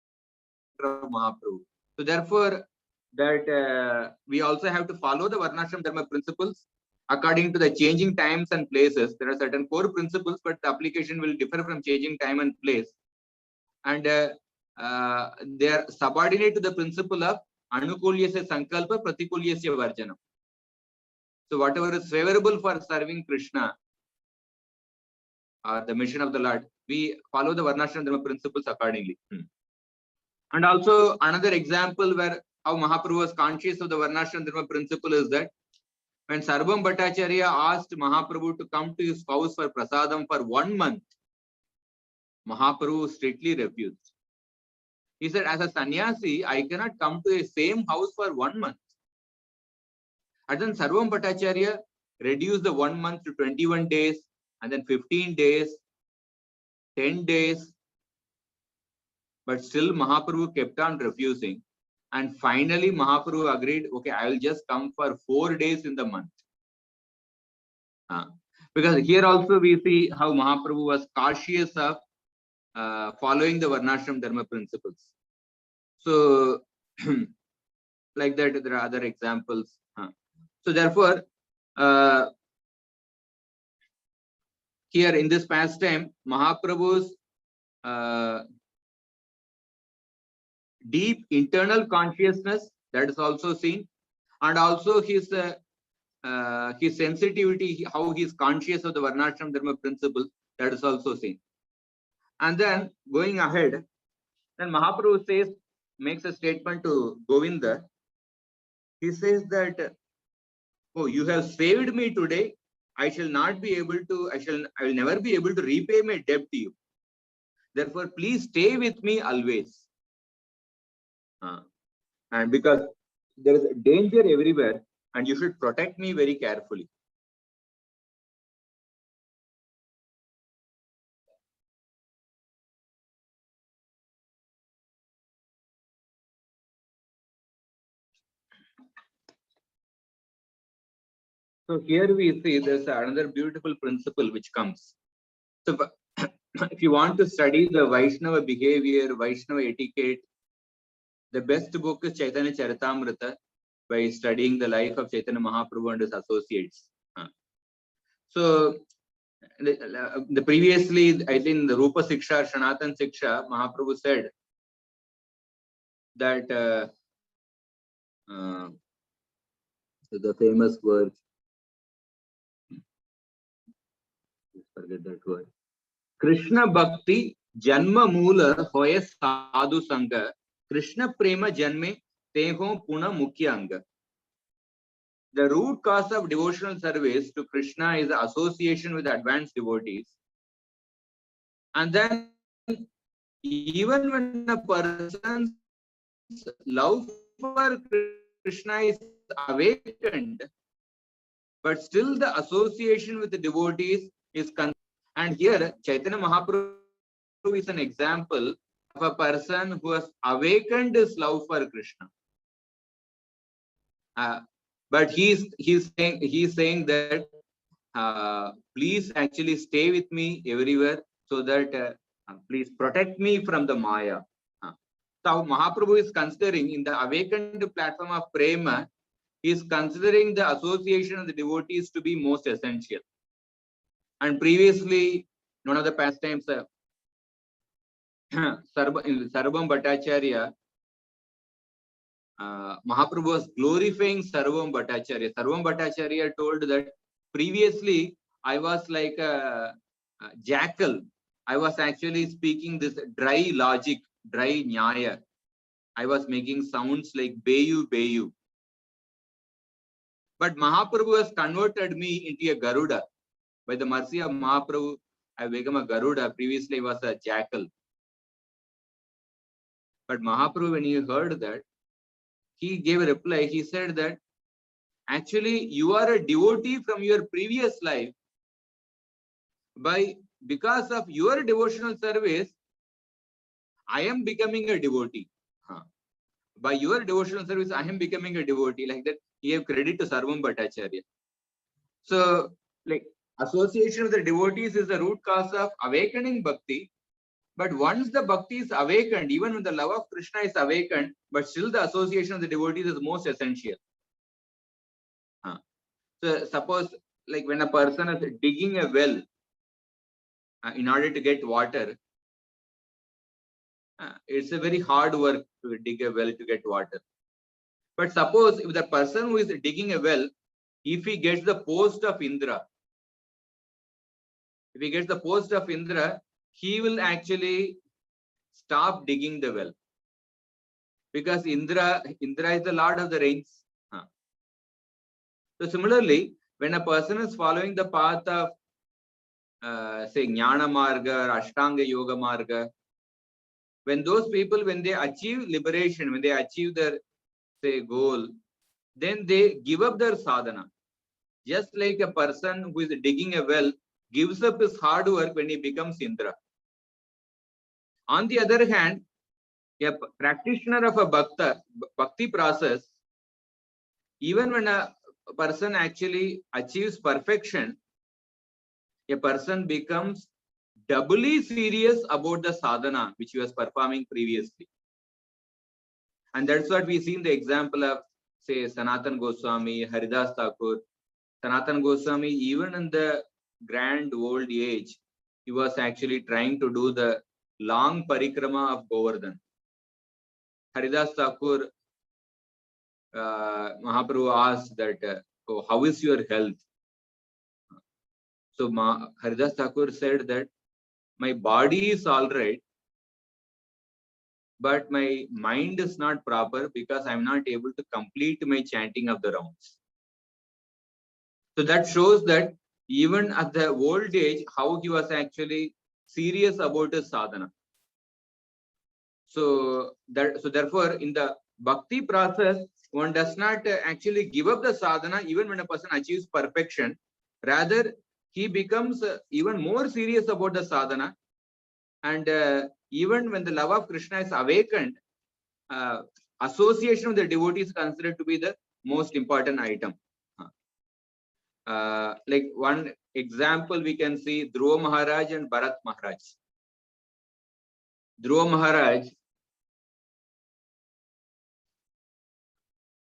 of Mahaprabhu. So therefore, that we also have to follow the Varnashram Dharma principles according to the changing times and places. There are certain core principles, but the application will differ from changing time and place. And they are subordinate to the principle of Anukulyasya Sankalpa, Pratikulyasya Varjanam. So whatever is favorable for serving Krishna, the mission of the Lord, we follow the Varnashram Dharma principles accordingly. And also another example where how Mahaprabhu was conscious of the Varnashram Dharma principle is that when Sarvam Bhattacharya asked Mahaprabhu to come to his house for prasadam for 1 month, Mahaprabhu strictly refused. He said, as a sannyasi, I cannot come to the same house for 1 month. And then Sarvam Bhattacharya reduced the 1 month to 21 days, and then 15 days, 10 days. But still Mahaprabhu kept on refusing. And finally Mahaprabhu agreed, okay, I will just come for 4 days in the month. Because here also we see how Mahaprabhu was cautious of following the Varnashram Dharma principles. So, like that, there are other examples. So, therefore, here in this pastime, Mahaprabhu's deep internal consciousness, that is also seen, and also his sensitivity, how he is conscious of the Varnashram Dharma principles, that is also seen. And then going ahead, then Mahaprabhu says, makes a statement to Govinda. He says that, oh, you have saved me today. I shall not be able to, I will never be able to repay my debt to you. Therefore, please stay with me always. And because there is danger everywhere, and you should protect me very carefully. So here we see there's another beautiful principle which comes. So if you want to study the Vaishnava behavior, Vaishnava etiquette, the best book is Caitanya Charitamrita, by studying the life of Chaitanya Mahaprabhu and his associates. So the previously, I think the Rupa Siksha, Sanatan Siksha, Mahaprabhu said that the famous word, forget that word, Krishna Bhakti Janma Mula Hoya Sadhu Sangha, Krishna Prema Janme Teho Puna Mukyanga. The root cause of devotional service to Krishna is the association with advanced devotees. And then, even when a person's love for Krishna is awakened, but still the association with the devotees is concerned. And here, Chaitanya Mahaprabhu is an example of a person who has awakened his love for Krishna. But he's saying that please actually stay with me everywhere, so that please protect me from the Maya. So Mahaprabhu is considering in the awakened platform of Prema, he is considering the association of the devotees to be most essential. And previously, one of the pastimes, Sarvam Bhattacharya, Mahaprabhu was glorifying Sarvam Bhattacharya. Sarvam Bhattacharya told that previously I was like a jackal. I was actually speaking this dry logic, dry nyaya. I was making sounds like Bayu, Bayu. But Mahaprabhu has converted me into a Garuda. By the mercy of Mahaprabhu, I have become a Garuda. Previously I was a jackal. But Mahaprabhu, when he heard that, he gave a reply. He said that actually you are a devotee from your previous life. Because of your devotional service, I am becoming a devotee. By your devotional service, I am becoming a devotee. Like that, he gave credit to Sarvam Bhattacharya. So, like, association with the devotees is the root cause of awakening bhakti. But once the bhakti is awakened, even when the love of Krishna is awakened, but still the association of the devotees is most essential. So suppose, like when a person is digging a well in order to get water, it's a very hard work to dig a well to get water. But suppose if the person who is digging a well, if he gets the post of Indra, he will actually stop digging the well. Because Indra is the Lord of the rains. So similarly, when a person is following the path of say Jnana Marga or Ashtanga Yoga Marga, when those people, when they achieve liberation, when they achieve their say goal, then they give up their sadhana. Just like a person who is digging a well gives up his hard work when he becomes Indra. On the other hand, a practitioner of a bhakti process, even when a person actually achieves perfection, a person becomes doubly serious about the sadhana which he was performing previously. And that's what we see in the example of, say, Sanatan Goswami, Haridas Thakur. Sanatan Goswami, even in the grand old age, he was actually trying to do the long parikrama of Govardhan. Haridas Thakur, Mahaprabhu asked that, oh, how is your health? So Haridas Thakur said that my body is all right, but my mind is not proper because I'm not able to complete my chanting of the rounds. So that shows that even at the old age, how he was actually serious about his sadhana. So therefore, in the bhakti process, one does not actually give up the sadhana even when a person achieves perfection. Rather, he becomes even more serious about the sadhana. And even when the love of Krishna is awakened, association with the devotee is considered to be the most important item. Like one example, we can see Dhruva Maharaj and Bharat Maharaj. Dhruva Maharaj,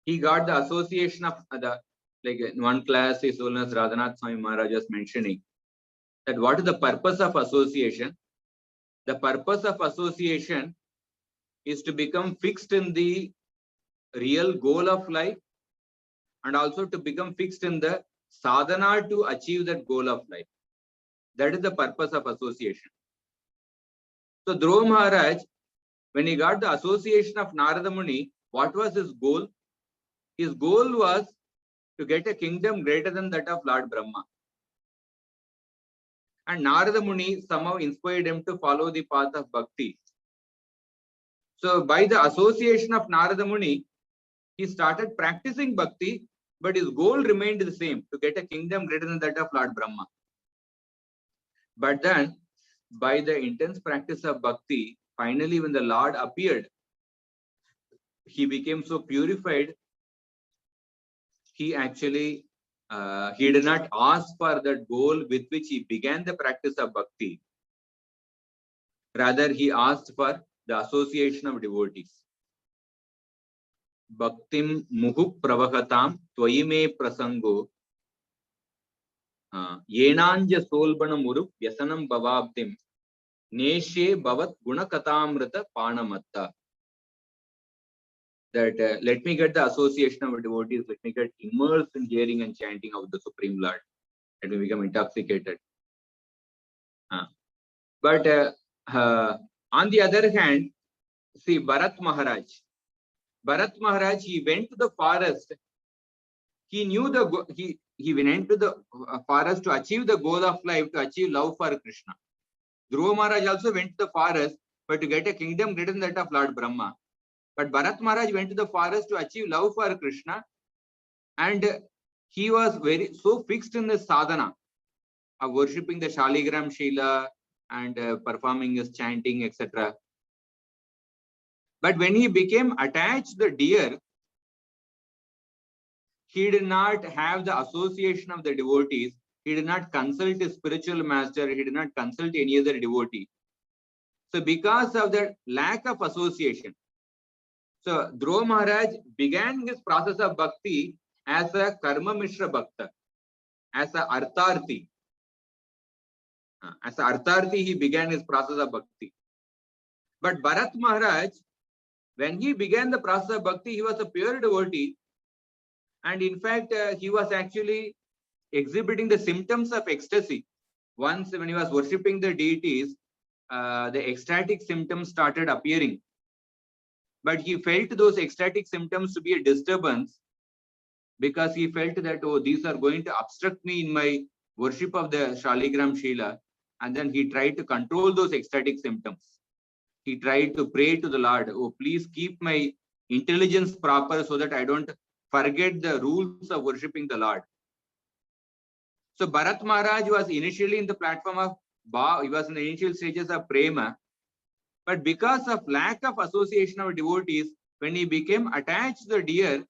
he got the association of like in one class, His Holiness Radhanath Swami Maharaj was mentioning that what is the purpose of association? The purpose of association is to become fixed in the real goal of life and also to become fixed in the sadhana to achieve that goal of life. That is the purpose of association. So Dhruva Maharaj, when he got the association of Narada Muni, what was his goal? His goal was to get a kingdom greater than that of Lord Brahma. And Narada Muni somehow inspired him to follow the path of bhakti. So by the association of Narada Muni, he started practicing bhakti, but his goal remained the same, to get a kingdom greater than that of Lord Brahma. But then, by the intense practice of bhakti, finally when the Lord appeared, he became so purified, he actually, he did not ask for that goal with which he began the practice of bhakti. Rather, he asked for the association of devotees. Bhaktim muhu pravakatam tvaime prasango yenanja solbana muru vyasanam bhavabdim neshe bhavat gunakatamrita panamatta. That let me get the association of devotees, let me get immersed in hearing and chanting of the Supreme Lord. Let me become intoxicated. But on the other hand, see Bharat Maharaj. Bharat Maharaj, he went to the forest. He knew he went to the forest to achieve the goal of life, to achieve love for Krishna. Dhruva Maharaj also went to the forest, but to get a kingdom greater than that of Lord Brahma. But Bharat Maharaj went to the forest to achieve love for Krishna, and he was so fixed in the sadhana of worshipping the Shaligram Shila and performing his chanting, etc. But when he became attached to the deer, he did not have the association of the devotees. He did not consult his spiritual master. He did not consult any other devotee. So because of the lack of association, so Dhruva Maharaj began his process of bhakti as a karma mishra bhakta, as a artharthi. As a artharthi, he began his process of bhakti. But Bharat Maharaj, when he began the process of bhakti, he was a pure devotee. And in fact, he was actually exhibiting the symptoms of ecstasy. Once when he was worshipping the deities, the ecstatic symptoms started appearing. But he felt those ecstatic symptoms to be a disturbance because he felt that, oh, these are going to obstruct me in my worship of the Shaligram Shila. And then he tried to control those ecstatic symptoms. He tried to pray to the Lord, oh, please keep my intelligence proper so that I don't forget the rules of worshipping the Lord. So Bharat Maharaj was initially in the platform of Bhav, he was in the initial stages of Prema. But because of lack of association of devotees, when he became attached to the deer,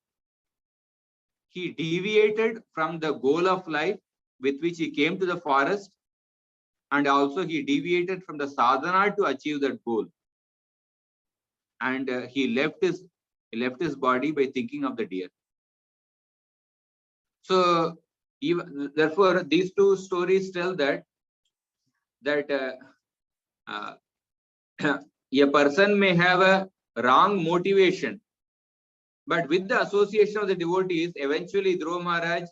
he deviated from the goal of life with which he came to the forest, and also he deviated from the sadhana to achieve that goal. And he left his body by thinking of the deer. So therefore, these two stories tell that a person may have a wrong motivation, but with the association of the devotees, eventually Dhruva Maharaj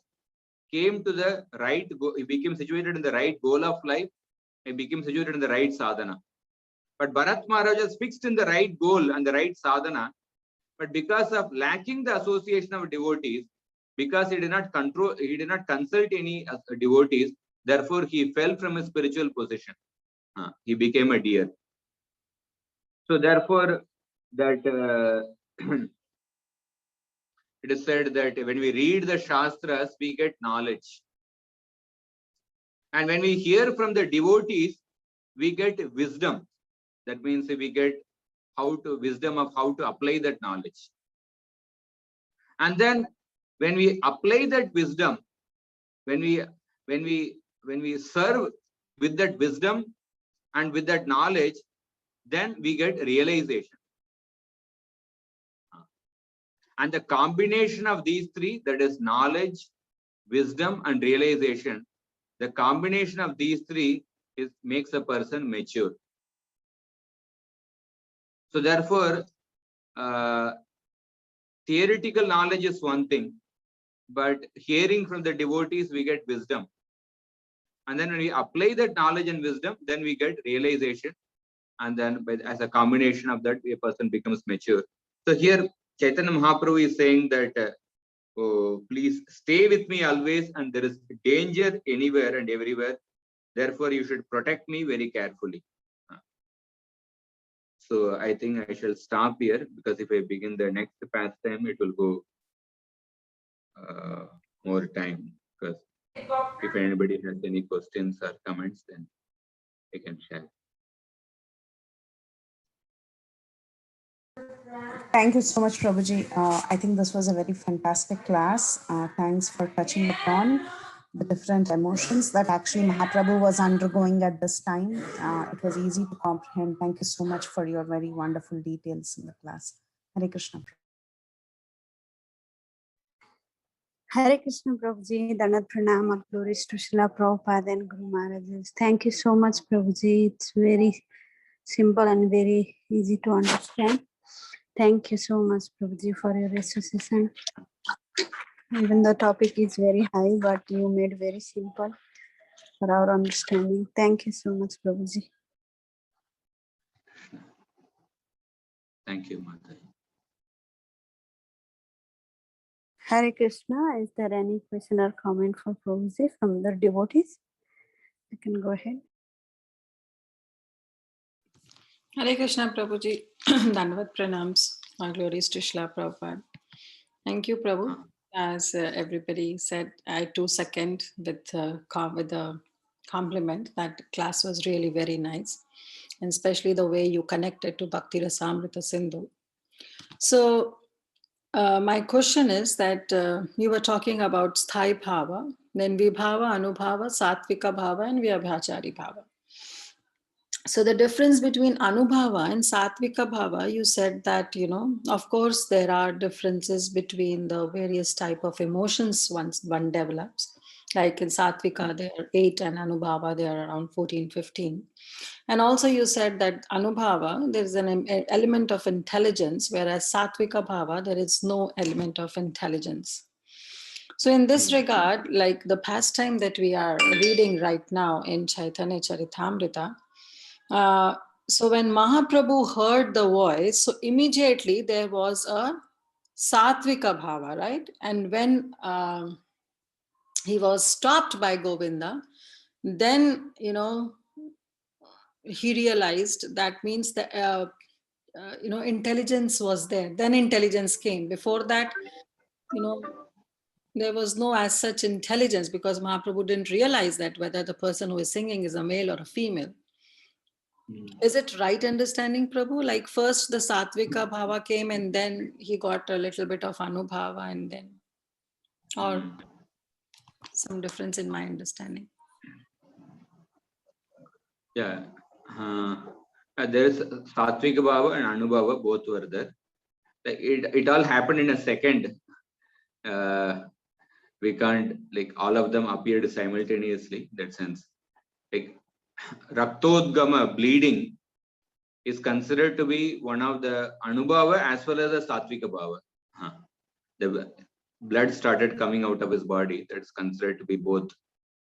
came to the right goal. He became situated in the right goal of life. He became situated in the right sadhana. But Bharat Maharaj was fixed in the right goal and the right sadhana, but because of lacking the association of devotees, because he did not consult any devotees, therefore he fell from his spiritual position. He became a deer. So therefore, that it is said that when we read the Shastras, we get knowledge. And when we hear from the devotees, we get wisdom. That means we get wisdom of how to apply that knowledge. And then when we apply that wisdom, when we serve with that wisdom and with that knowledge, then we get realization. And the combination of these three, that is knowledge, wisdom, and realization, the combination of these three makes a person mature. So therefore, theoretical knowledge is one thing, but hearing from the devotees, we get wisdom. And then when we apply that knowledge and wisdom, then we get realization. And then as a combination of that, a person becomes mature. So here, Chaitanya Mahaprabhu is saying that, oh, please stay with me always, and there is danger anywhere and everywhere. Therefore, you should protect me very carefully. So I think I shall stop here, because if I begin the next pastime, it will go more time. Because if anybody has any questions or comments, then they can share. Thank you so much, Prabhuji. I think this was a very fantastic class. Thanks for touching upon the different emotions that actually Mahaprabhu was undergoing at this time. It was easy to comprehend. Thank you so much for your very wonderful details in the class. Hare Krishna. Hare Krishna Prabhuji, Danat Pranam, all glories to Srila Prabhupada and Guru Maharajas. Thank you so much, Prabhuji. It's very simple and very easy to understand. Thank you so much, Prabhuji, for your association. Even the topic is very high, but you made very simple for our understanding. Thank you so much, Prabhuji. Thank you, Mata. Hare Krishna. Is there any question or comment for Prabhuji from the devotees? You can go ahead. Hare Krishna Prabhuji, Dandavat Pranams, my glories to Srila Prabhupada. Thank you, Prabhu. As everybody said, I too second with the compliment that class was really very nice, and especially the way you connected to Bhakti Rasamrita Sindhu. So my question is that you were talking about Sthai Bhava, then Vibhava, Anubhava, Satvika Bhava, and Vyabhachari Bhava. So the difference between Anubhava and Satvika Bhava, you said that, of course, there are differences between the various type of emotions one develops. Like in Satvika, there are 8, and Anubhava, there are around 14, 15. And also you said that Anubhava, there is an element of intelligence, whereas Satvika Bhava, there is no element of intelligence. So in this regard, like the pastime that we are reading right now in Chaitanya Charitamrita, so when Mahaprabhu heard the voice, so immediately there was a Satvika Bhava, right? And when he was stopped by Govinda, then, he realized that means that, intelligence was there. Then intelligence came. Before that, there was no as such intelligence, because Mahaprabhu didn't realize that whether the person who is singing is a male or a female. Is it right understanding, Prabhu? Like first the Satvika Bhava came, and then he got a little bit of Anubhava, and then, or some difference in my understanding? Yeah. There is Satvika Bhava and Anubhava, both were there. Like it all happened in a second. We can't, like, all of them appeared simultaneously, in that sense. Like Raktodgama, bleeding, is considered to be one of the Anubhava as well as the Satvika Bhava. The blood started coming out of his body. That's considered to be both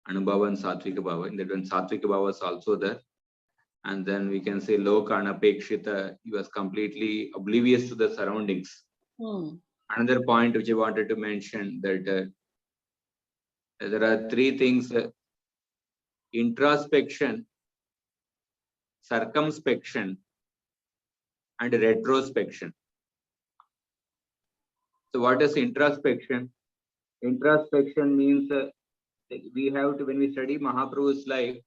Anubhava and Satvika Bhava. In that, when Satvika Bhava was also there. And then we can say Lokana Pekshita, he was completely oblivious to the surroundings. Another point which I wanted to mention, that there are three things: introspection, circumspection, and retrospection. So what is introspection? Introspection means we have to, when we study Mahaprabhu's life,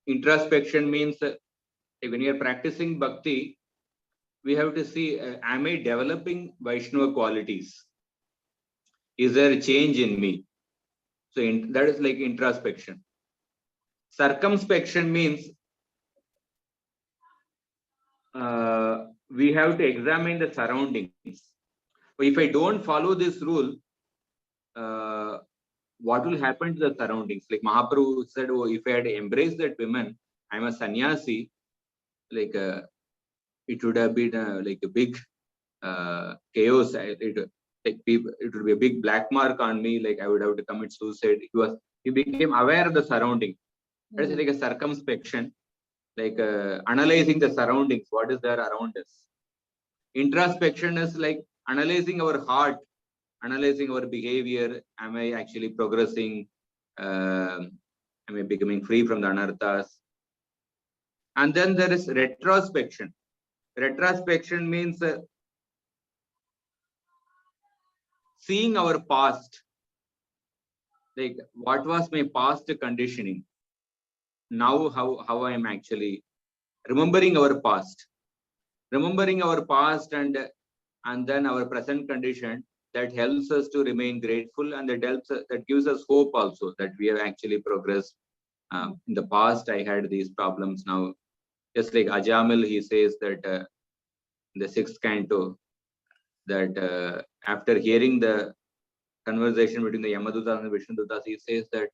introspection means when you are practicing bhakti, we have to see, am I developing Vaishnava qualities? Is there a change in me? So that is like introspection. Circumspection means we have to examine the surroundings. If I don't follow this rule, what will happen to the surroundings? Like Mahaprabhu said, oh, if I had embraced that woman, I'm a sannyasi, like it would have been like a big chaos. It would be a big black mark on me. Like I would have to commit suicide. He became aware of the surrounding. That is like a circumspection, like analyzing the surroundings. What is there around us? Introspection is like analyzing our heart, analyzing our behavior. Am I actually progressing? Am I becoming free from the anarthas? And then there is retrospection. Retrospection means seeing our past. Like what was my past conditioning? Now how I am actually remembering our past. Remembering our past and then our present condition, that helps us to remain grateful, and that gives us hope also that we have actually progressed. In the past, I had these problems. Now, just like Ajamil, he says that in the 6th canto, that after hearing the conversation between the Yamadutas and the Vishnudutas, he says that,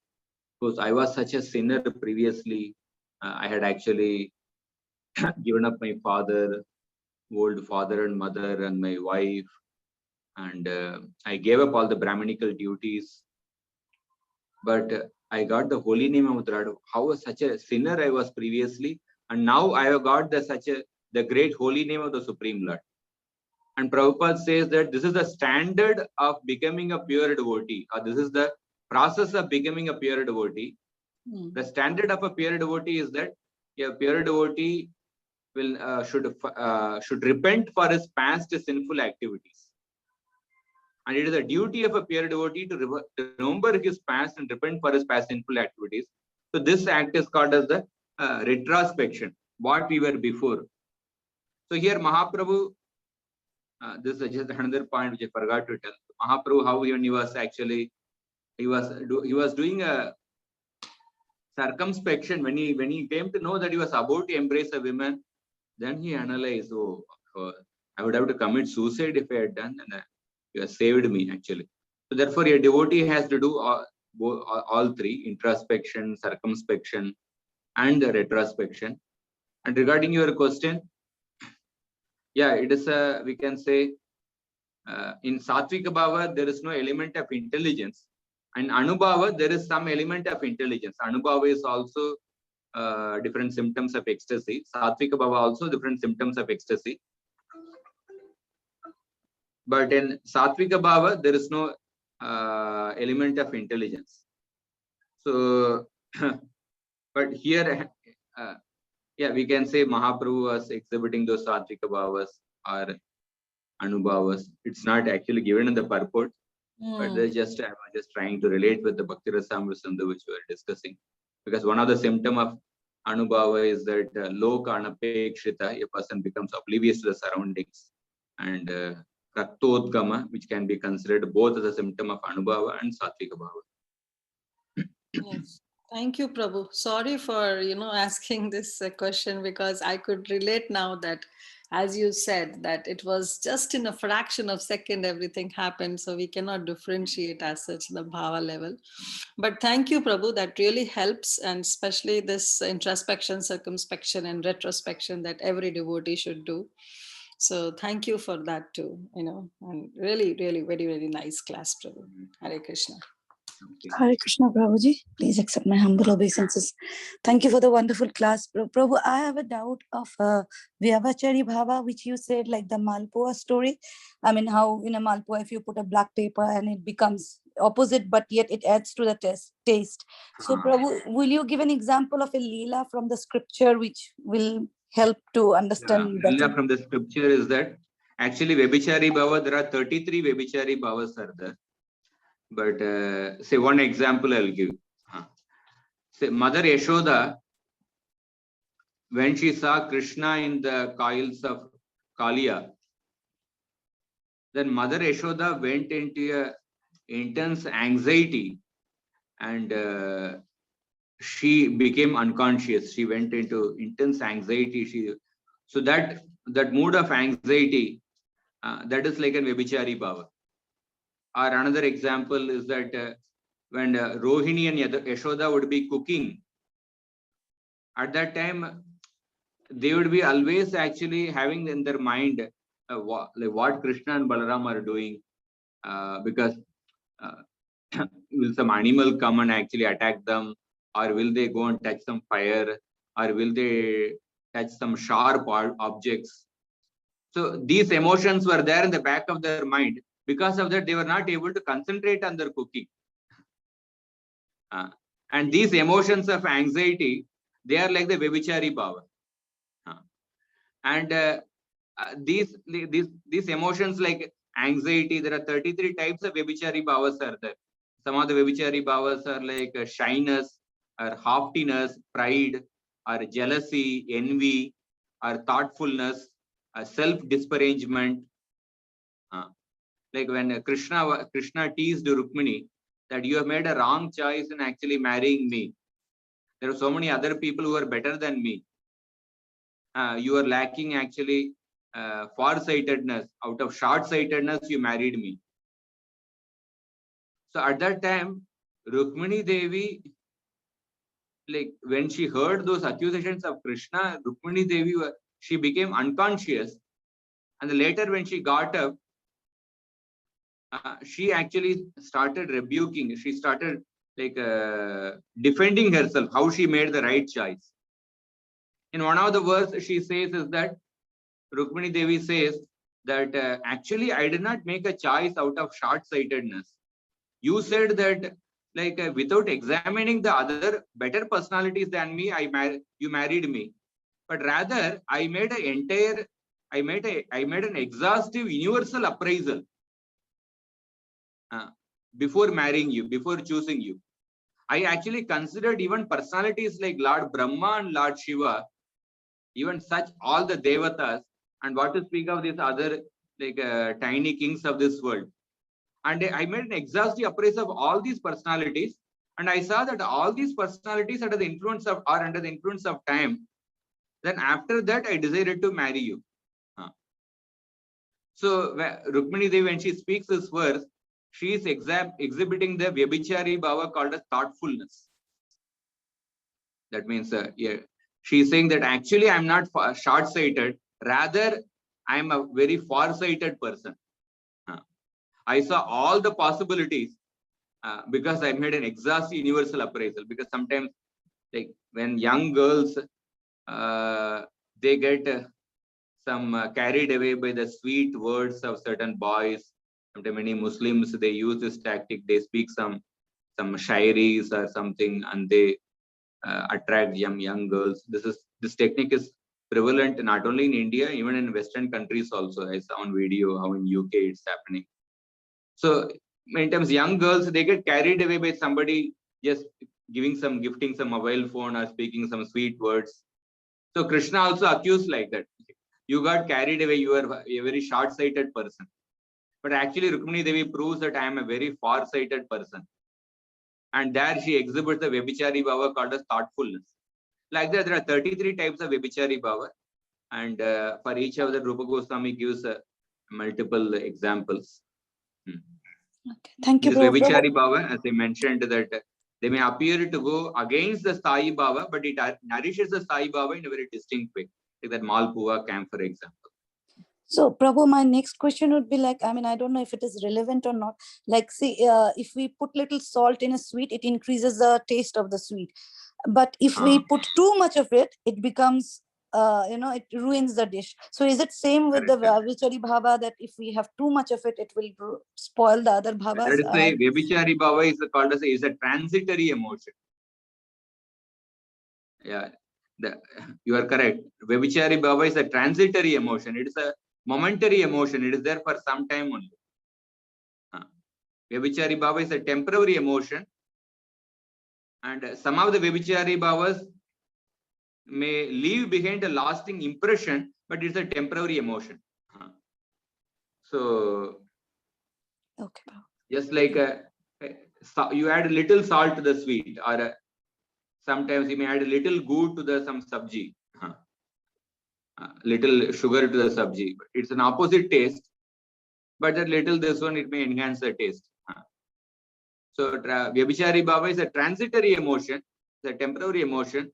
because I was such a sinner previously, I had actually given up my father, old father and mother, and my wife, and I gave up all the Brahminical duties, but I got the holy name of the Lord. How such a sinner I was previously, and now I have got the great holy name of the Supreme Lord. And Prabhupada says that this is the standard of becoming a pure devotee, or this is the process of becoming a pure devotee. The standard of a pure devotee is that a pure devotee should repent for his past sinful activities. And it is a duty of a pure devotee to remember his past and repent for his past sinful activities. So this act is called as the retrospection, what we were before. So here Mahaprabhu, this is just another point which I forgot to tell. Mahaprabhu, how when he was actually, he was doing a circumspection. When he came to know that he was about to embrace a woman, then he analyzed, I would have to commit suicide if I had done, and you have saved me actually. So therefore, a devotee has to do all three: introspection, circumspection, and retrospection. And regarding your question, yeah, it is we can say in Satvika Bhava there is no element of intelligence, and Anubhava there is some element of intelligence. Anubhava is also different symptoms of ecstasy. Satvika Bhava also different symptoms of ecstasy. But in Satvika Bhava, there is no element of intelligence. So, but here, yeah, we can say Mahaprabhu was exhibiting those Satvika Bhavas or Anubhavas. It's not actually given in the purport, but I was just trying to relate with the Bhakti Rasamrita which we were discussing. Because one of the symptom of Anubhava is that Loka Anapekshita, a person becomes oblivious to the surroundings. And Raktodgama, which can be considered both as a symptom of Anubhava and Satvika Bhava. Yes. Thank you, Prabhu. Sorry for, asking this question, because I could relate now that, as you said, that it was just in a fraction of second everything happened. So we cannot differentiate as such the bhava level. But thank you, Prabhu. That really helps. And especially this introspection, circumspection, and retrospection that every devotee should do. So thank you for that too, and really, really very, very nice class, Prabhu. Hare Krishna. Hare Krishna, Prabhuji. Please accept my humble obeisances. Thank you for the wonderful class. Prabhu, I have a doubt of Vyavachari Bhava, which you said, like the Malpua story. I mean, how in a Malpua, if you put a black paper and it becomes opposite, but yet it adds to the taste. So, Prabhu, will you give an example of a Lila from the scripture which will help to understand better? Lila from the scripture is that actually Vyabhichari Bhava, there are 33 Vyabhichari Bhavas are there. But say one example I'll give. Say Mother Yashoda, when she saw Krishna in the coils of Kaliya, then Mother Yashoda went into a intense anxiety and she became unconscious. She went into intense anxiety. So that mood of anxiety, that is like an Vyabhichari Bhava. Or another example is that when Rohini and Yashoda would be cooking, at that time they would be always actually having in their mind what Krishna and Balaram are doing, because will some animal come and actually attack them, or will they go and touch some fire, or will they touch some sharp objects? So these emotions were there in the back of their mind. Because of that, they were not able to concentrate on their cooking. And these emotions of anxiety, they are like the Vyabhichari Bhava. And these emotions like anxiety, there are 33 types of Vyabhichari Bhavas are there. Some of the Vyabhichari Bhavas are like shyness, or haughtiness, pride, or jealousy, envy, or thoughtfulness, self-disparagement. Like when Krishna teased Rukmini that you have made a wrong choice in actually marrying me. There are so many other people who are better than me. You are lacking actually far-sightedness. Out of short-sightedness, you married me. So at that time, Rukmini Devi, like when she heard those accusations of Krishna, Rukmini Devi, she became unconscious. And later when she got up, she actually started rebuking. She started like defending herself, how she made the right choice. In one of the verses she says is that, Rukmini Devi says that actually I did not make a choice out of short-sightedness. You said that like without examining the other better personalities than me, you married me. But rather I made an exhaustive universal appraisal before marrying you, before choosing you. I actually considered even personalities like Lord Brahma and Lord Shiva, even such all the devatas, and what to speak of these other like tiny kings of this world. And I made an exhaustive appraisal of all these personalities, and I saw that all these personalities are under the influence of time. Then after that, I decided to marry you. So Rukmini Devi, when she speaks this verse, she is exhibiting the Vyabhichari Bhava called as thoughtfulness. That means she is saying that actually I am not short-sighted, rather I am a very far-sighted person. I saw all the possibilities because I made an exhaustive universal appraisal. Because sometimes, like when young girls, they get some carried away by the sweet words of certain boys. Sometimes many Muslims, they use this tactic. They speak some shairis or something, and they attract young girls. This technique is prevalent not only in India, even in Western countries also. I saw on video how in UK it's happening. So many times young girls, they get carried away by somebody just gifting some mobile phone or speaking some sweet words. So Krishna also accused like that. You got carried away, you are a very short-sighted person. But actually Rukmini Devi proves that I am a very far-sighted person. and there she exhibits the Vyabhichari Bhava called as thoughtfulness. Like that, there are 33 types of Vyabhichari Bhava, and for each of the Rupa Goswami gives multiple examples. Okay. Thank you, This Prabhu. Vyabhichari Bhava, as I mentioned, that they may appear to go against the Sthayi Bhava, but it nourishes the Sthayi Bhava in a very distinct way, like that Malpua camp, for example. So, Prabhu, my next question would be like, I mean, I don't know if it is relevant or not. Like, see, if we put little salt in a sweet, it increases the taste of the sweet. But if we put too much of it, it becomes, it ruins the dish. So is it same with the Vyabhichari Bhava, that if we have too much of it, it will spoil the other bhavas? That is why Vyabhichari Bhava is called as a transitory emotion. Yeah, you are correct. Vyabhichari Bhava is a transitory emotion. It is a momentary emotion. It is there for some time only. Vyabhichari Bhava is a temporary emotion. And some of the Vyabhichari Bhavas may leave behind a lasting impression, but it's a temporary emotion. So, okay, just like you add a little salt to the sweet, or sometimes you may add a little ghee to some sabji, little sugar to the sabji. It's an opposite taste, but that little this one, it may enhance the taste. So Vyabhichari Bhava is a transitory emotion, it's a temporary emotion.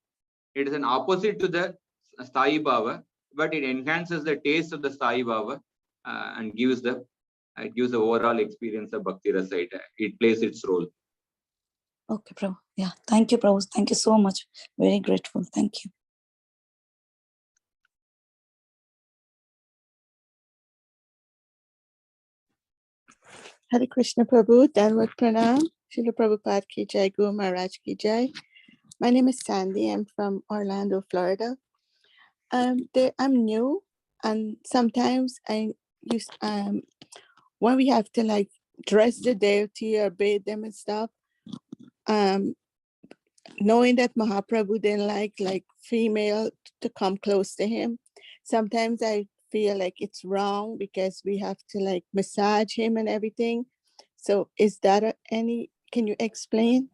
It is an opposite to the Sthayi Bhava, but it enhances the taste of the Sthayi Bhava and gives the overall experience of Bhakti Rasa. It plays its role. Okay, Prabhu. Yeah, thank you, Prabhu. Thank you so much. Very grateful. Thank you. Hare Krishna Prabhu, Danvat Pranam, Srila Prabhupada Ki Jai, Guru Maharaj Ki Jai. My name is Sandy. I'm from Orlando, Florida. I'm new, and sometimes when we have to like dress the deity or bathe them and stuff, knowing that Mahaprabhu didn't like female to come close to him, sometimes I feel like it's wrong because we have to like massage him and everything. So is that can you explain?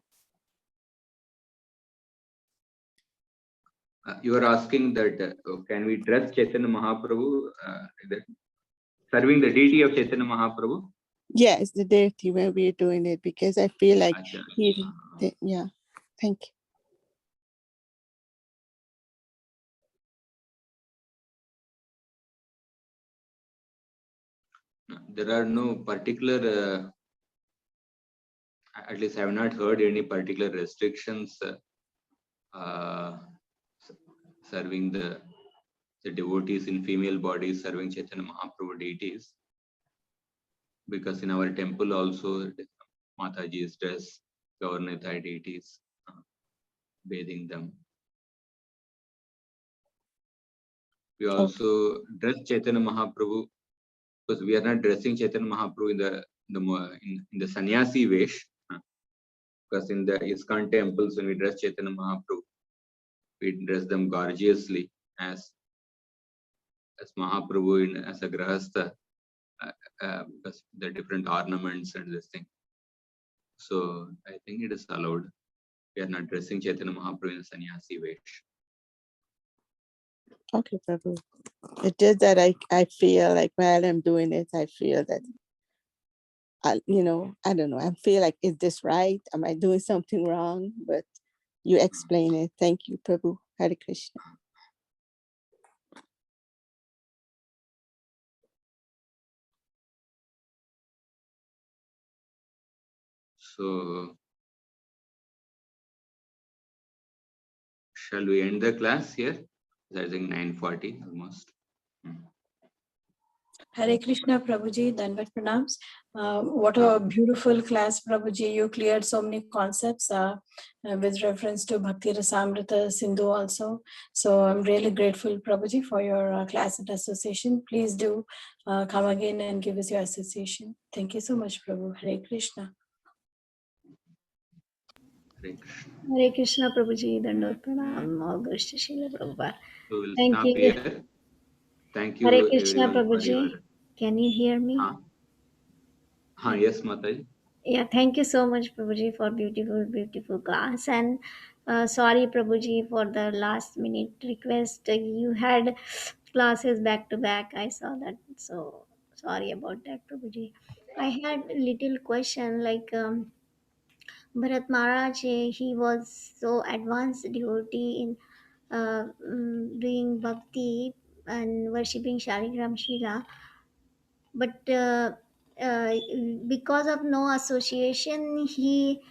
You are asking that can we dress Chaitanya Mahaprabhu, serving the deity of Chaitanya Mahaprabhu? Yes, the deity when we're doing it, because I feel like yeah. Thank you. There are no particular, at least I have not heard any particular restrictions serving the devotees in female bodies, serving Chaitanya Mahaprabhu deities. Because in our temple also, Mataji's dress, Gaurnitai deities, bathing them. We also dress Chaitanya Mahaprabhu, because we are not dressing Chaitanya Mahaprabhu in the sannyasi vesh. Because in the ISKCON temples, when we dress Chaitanya Mahaprabhu, we dress them gorgeously as Mahaprabhu as a grahastha, because the different ornaments and this thing. So I think it is allowed. We are not dressing Chaitanya Mahaprabhu in a sannyasi vesh. Okay, Prabhu. It's just that I feel like while I'm doing it, I feel that I don't know. I feel like, is this right? Am I doing something wrong? But you explain it. Thank you, Prabhu. Hare Krishna. So, shall we end the class here? I think 9:40 almost. Hare Krishna, Prabhuji, Danvat Pranams. What a beautiful class, Prabhuji. You cleared so many concepts with reference to Bhakti Rasamrita Sindhu also. So I'm really grateful, Prabhuji, for your class and association. Please do come again and give us your association. Thank you so much, Prabhu. Hare Krishna. Hare Krishna, Prabhuji, Dandavat Pranam, all goes to Srila Prabhupada. So we'll Thank stop you. here. Thank you, Hare Krishna, everyone, for Prabhuji. your. Can you hear me? Yes, Mataji. Yeah, thank you so much, Prabhuji, for beautiful class. And sorry, Prabhuji, for the last minute request. You had classes back to back. I saw that. So sorry about that, Prabhuji. I had a little question like Bharat Maharaj, he was so advanced devotee in doing bhakti and worshipping Shaligram Shila, but uh, because of no association, he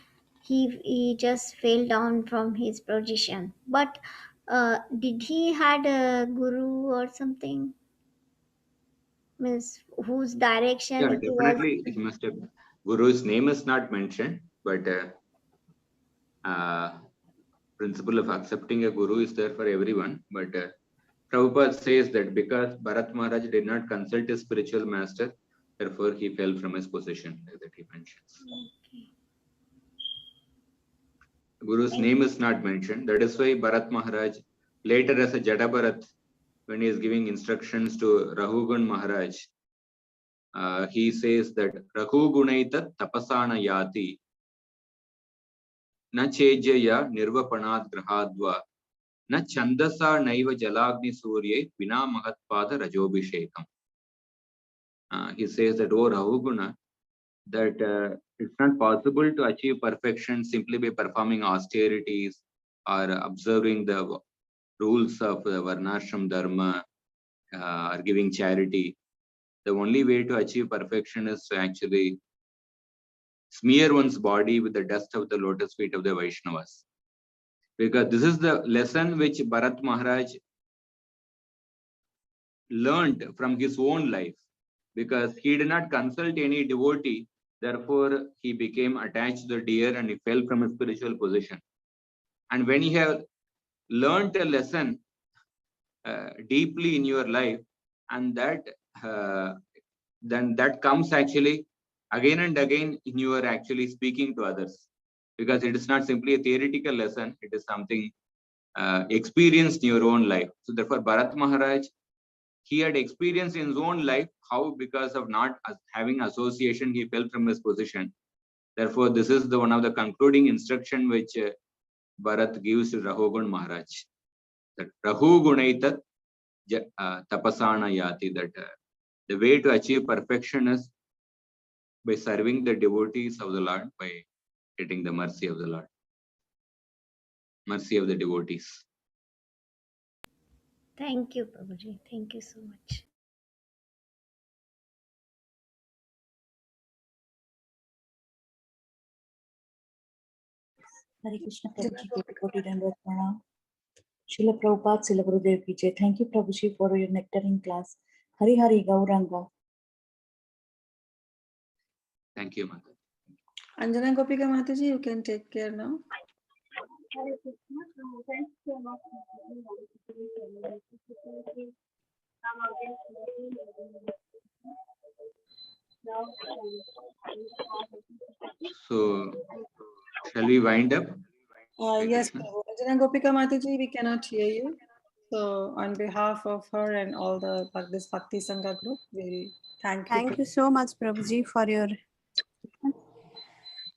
just fell down from his position. But did he had a guru or something? Means whose Yeah, direction he was? definitely. He must have. Guru's name is not mentioned, but principle of accepting a guru is there for everyone. But Prabhupada says that because Bharat Maharaj did not consult his spiritual master, therefore he fell from his position, like that he mentions. Okay. Guru's name is not mentioned. That is why Bharat Maharaj, later as a Jada Bharat, when he is giving instructions to Rahugun Maharaj, he says that Rahugunaitat tapasana yati na chejaya nirvapanat grahadva na chandasa naiva jalagni surye vina mahatpada rajobhishekam. He says that, oh Rahuguna, that it's not possible to achieve perfection simply by performing austerities or observing the rules of the Varnashram Dharma or giving charity. The only way to achieve perfection is to actually smear one's body with the dust of the lotus feet of the Vaishnavas. Because this is the lesson which Bharat Maharaj learned from his own life. Because he did not consult any devotee, therefore he became attached to the deer and he fell from his spiritual position. And when you have learned a lesson deeply in your life, and that then that comes actually again and again in your actually speaking to others, because it is not simply a theoretical lesson, it is something experienced in your own life. So therefore Bharat Maharaj, he had experienced in his own life how because of not having association he fell from his position. Therefore this is the one of the concluding instruction which Bharat gives to Rahugun Maharaj, that Rahugunaitat tapasana yati, that the way to achieve perfection is by serving the devotees of the Lord, by getting the mercy of the Lord, mercy of the devotees. Thank you, Prabhuji. Thank you so much. Hare Krishna Prabhuji, Koti Dandavad Pranam. Srila Prabhupada, Srila Gurudev Ki Jai. Thank you, Prabhuji, for your nectaring class. Hari Hari Gauranga. Thank you, Mother. Anjana Gopika Mataji, you can take care now. So, shall we wind up? Yes, Prabhu. Anjana Gopika Mataji, we cannot hear you. So, on behalf of her and all the this Bhakti Sangha group, we thank you. Thank you so much, Prabhuji, for your.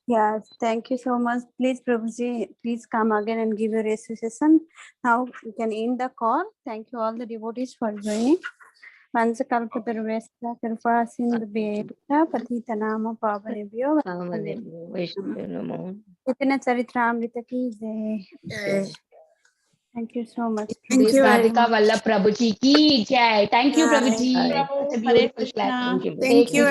Yes, thank you so much. Please, Prabhuji, please come again and give your association. Now you can end the call. Thank you all the devotees for joining. Vansakalpatarvesta Kripa Sindhubheta Patitanama Pavanebhyo Chaitanya Charitamrita ki jai. Thank you so much. Thank you, Radhika Vallabh Prabhuji ki jai. Thank you, Prabhuji. Jai. Such a beautiful class. Thank you. Thank you.